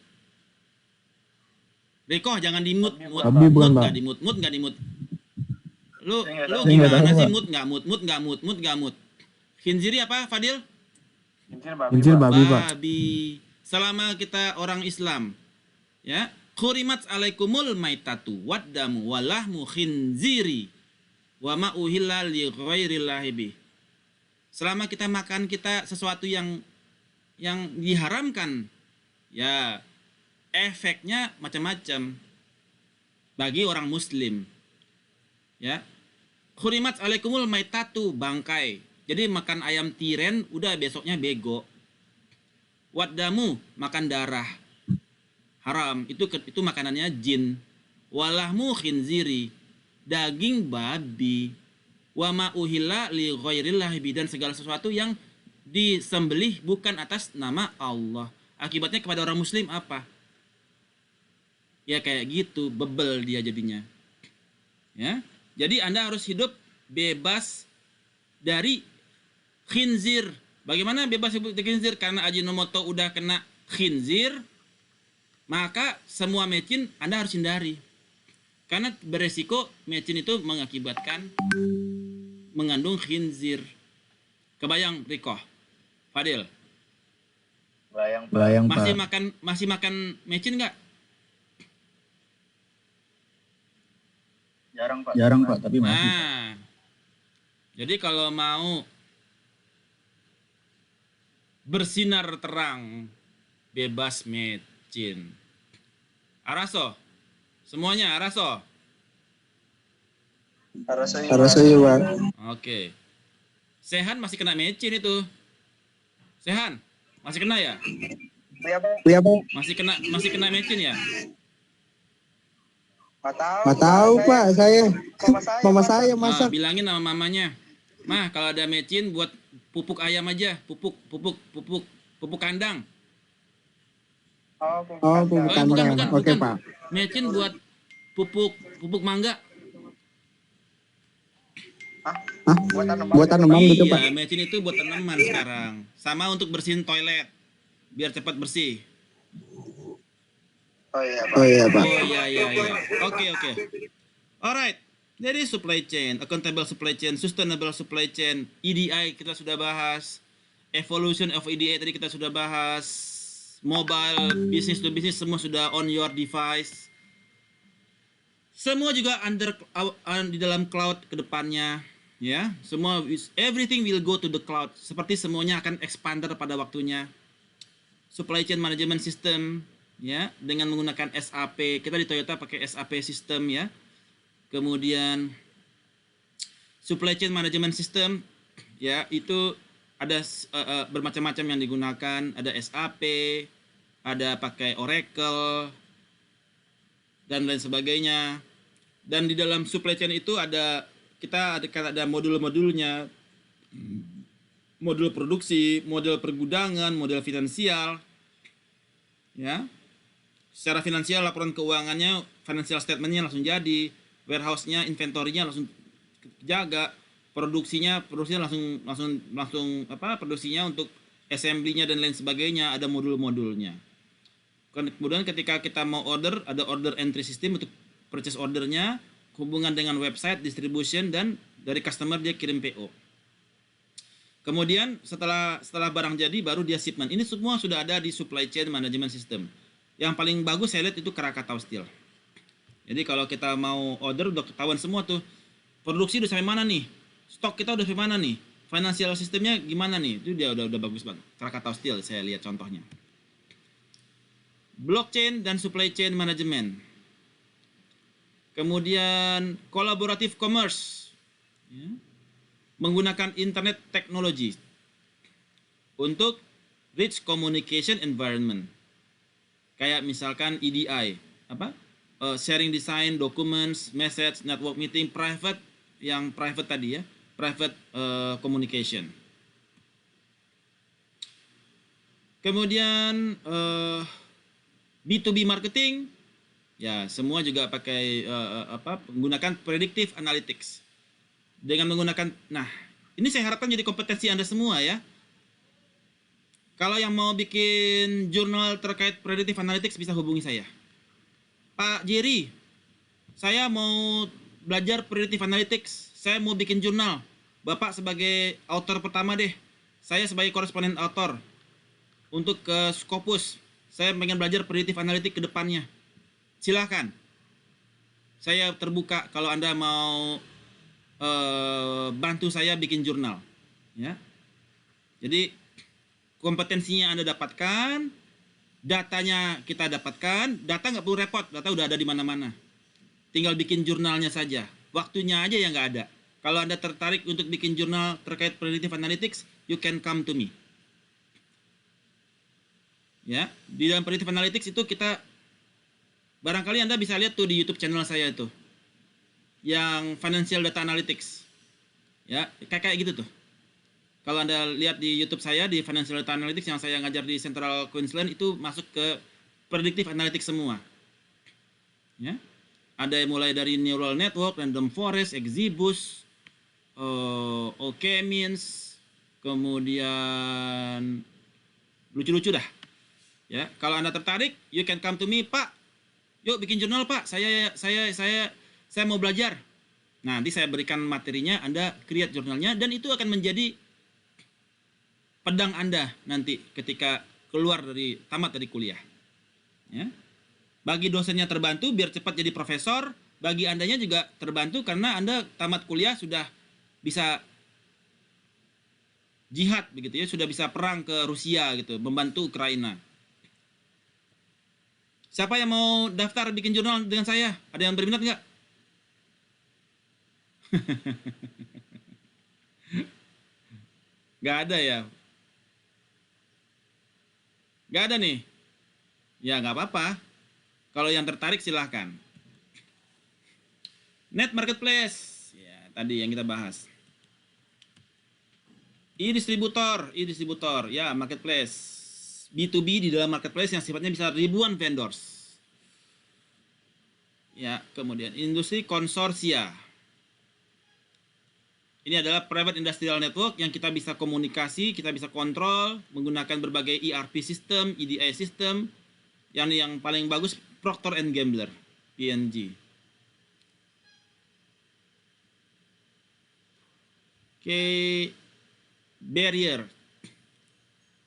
Riko jangan dimut. Babi bukan, Pak. Mut nggak dimut. Lu gimana sih mut nggak mut? Khinziri apa Fadil? Kincir babi, Pak. Babi. Selama kita orang Islam, ya, khurimat alaikumul maitatu waddamu walahmu khinziri wa ma uhilla li ghairillahi bih. Selama kita makan sesuatu yang diharamkan, ya efeknya macam-macam bagi orang muslim. Ya. Khurimat alaikumul maitatu, bangkai. Jadi makan ayam tiren udah besoknya bego. Waddamu, makan darah. Haram, itu makanannya jin. Walahmu khinziri. daging babi. Wa ma uhilla li ghairillah bi, dan segala sesuatu yang disembelih bukan atas nama Allah. Akibatnya kepada orang muslim apa? Ya kayak gitu, bebel dia jadinya. Ya. Jadi Anda harus hidup bebas dari khinzir. Bagaimana bebas dari khinzir? Karena Ajinomoto udah kena khinzir, maka semua mecin Anda harus hindari. Karena beresiko mecin itu mengakibatkan mengandung khinzir. Kebayang Riko? Fadil? Bayang Pak. Masih makan mecin nggak? Jarang Pak, tapi masih. Nah, jadi kalau mau bersinar terang, bebas mecin. Araso, semuanya Araso. Araso ya Pak. Oke. Sehan masih kena mecin itu. Sehan masih kena ya? Iya Pak. Masih kena mecin ya? Nggak tahu Pak, saya mama saya Nah, masak. bilangin sama mamanya. Mah, kalau ada mecin buat pupuk ayam aja, pupuk kandang. Oh, pupuk kandang. Oke Pak. Mecin buat pupuk mangga. Buat tanaman gitu Pak. Iya, mecin itu buat tanaman sekarang. Sama untuk bersihin toilet biar cepat bersih. Oh iya Pak. Oh iya. Oke. Alright. Jadi supply chain, accountable supply chain, sustainable supply chain, EDI kita sudah bahas, evolution of EDI tadi kita sudah bahas, mobile, business to business semua sudah on your device. Semua juga di dalam cloud ke depannya, ya. Semua everything will go to the cloud. Seperti semuanya akan expander pada waktunya. Supply chain management system, ya, dengan menggunakan SAP. Kita di Toyota pakai SAP system, ya. Kemudian supply chain management system, ya, itu ada bermacam-macam yang digunakan. Ada SAP, ada pakai Oracle, dan lain sebagainya. Dan di dalam supply chain itu ada modul-modulnya, modul produksi, modul pergudangan, modul finansial, ya. Secara finansial laporan keuangannya, financial statementnya langsung jadi, warehouse-nya, inventory-nya langsung jaga, produksinya langsung produksinya untuk assembly-nya dan lain sebagainya, ada modul-modulnya. Kemudian ketika kita mau order, ada order entry system untuk purchase ordernya, hubungan dengan website, distribution, dan dari customer dia kirim PO. Kemudian setelah barang jadi baru dia shipment. Ini semua sudah ada di supply chain management system. Yang paling bagus saya lihat itu Krakatau Steel. Jadi kalau kita mau order udah ketahuan semua tuh. Produksi udah sampai mana nih? Stok kita udah sampai mana nih? Financial sistemnya gimana nih? Itu dia udah bagus banget. Krakatau Steel saya lihat contohnya. Blockchain dan supply chain management. Kemudian collaborative commerce, ya, menggunakan internet technology untuk rich communication environment. Kayak misalkan EDI, sharing design, documents, message, network meeting, private tadi ya, private communication. Kemudian B2B marketing, ya semua juga pakai menggunakan predictive analytics. Dengan menggunakan, nah ini saya harapkan jadi kompetensi Anda semua ya. Kalau yang mau bikin jurnal terkait predictive analytics bisa hubungi saya. Pak Jerry, saya mau belajar predictive analytics, saya mau bikin jurnal. Bapak sebagai author pertama deh, saya sebagai koresponden author. Untuk ke Scopus, saya pengen belajar predictive analytics ke depannya. Silahkan. Saya terbuka kalau Anda mau bantu saya bikin jurnal. Ya. Jadi kompetensinya Anda dapatkan, datanya kita dapatkan, data nggak perlu repot, data udah ada di mana-mana. Tinggal bikin jurnalnya saja, waktunya aja yang nggak ada. Kalau Anda tertarik untuk bikin jurnal terkait predictive analytics, you can come to me. Ya, di dalam predictive analytics itu kita, barangkali Anda bisa lihat tuh di YouTube channel saya itu. yang financial data analytics. Ya, kayak gitu tuh. Kalau Anda lihat di YouTube saya di financial data analytics yang saya ngajar di Central Queensland itu masuk ke predictive analytics semua. Ya. Ada yang mulai dari neural network, random forest, XGBoost, OK-means, kemudian lucu-lucu dah. Ya, kalau Anda tertarik, you can come to me, Pak. Yuk bikin jurnal, Pak. Saya mau belajar. Nah, nanti saya berikan materinya, Anda create jurnalnya dan itu akan menjadi pedang Anda nanti ketika keluar dari tamat dari kuliah. Ya. Bagi dosennya terbantu biar cepat jadi profesor, bagi Andanya juga terbantu karena Anda tamat kuliah sudah bisa jihad begitu ya, sudah bisa perang ke Rusia gitu, membantu Ukraina. Siapa yang mau daftar bikin jurnal dengan saya? Ada yang berminat nggak? Nggak ada ya? Nggak ada nih? Ya nggak apa-apa. Kalau yang tertarik silahkan. Net Marketplace. Ya, tadi yang kita bahas. E-distributor. Ya, marketplace. B2B di dalam marketplace yang sifatnya bisa ribuan vendors. Ya, kemudian industri konsorsia. Ini adalah private industrial network yang kita bisa komunikasi, kita bisa kontrol menggunakan berbagai ERP system, EDI system. Yang paling bagus Procter and Gamble, P&G. Oke, barrier.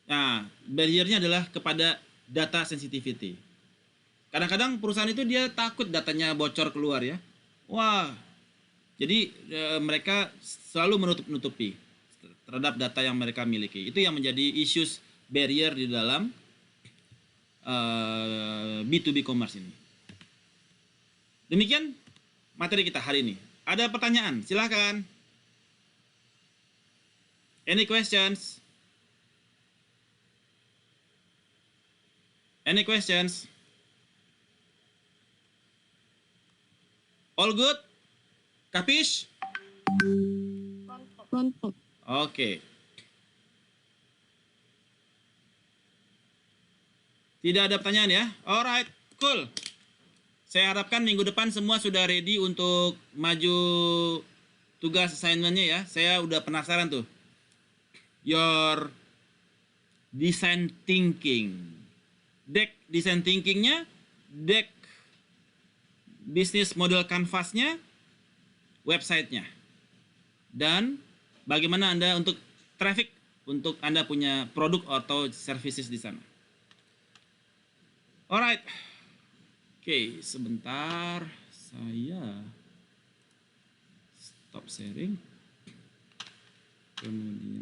Nah, barriernya adalah kepada data sensitivity. Kadang-kadang perusahaan itu dia takut datanya bocor keluar ya. Wah, jadi mereka selalu menutup-nutupi terhadap data yang mereka miliki. Itu yang menjadi issues barrier di dalam B2B commerce ini. Demikian materi kita hari ini. Ada pertanyaan? Silahkan. Any questions? Any questions? All good? Kapish? Mantap. Oke. Tidak ada pertanyaan ya? Alright, cool. Saya harapkan minggu depan semua sudah ready untuk maju tugas assignment-nya ya. Saya udah penasaran tuh. Your design thinking. Deck design thinking-nya, deck business model canvas-nya, website-nya. Dan bagaimana Anda untuk traffic untuk Anda punya produk atau services di sana. Alright. Oke, sebentar saya stop sharing. Kemudian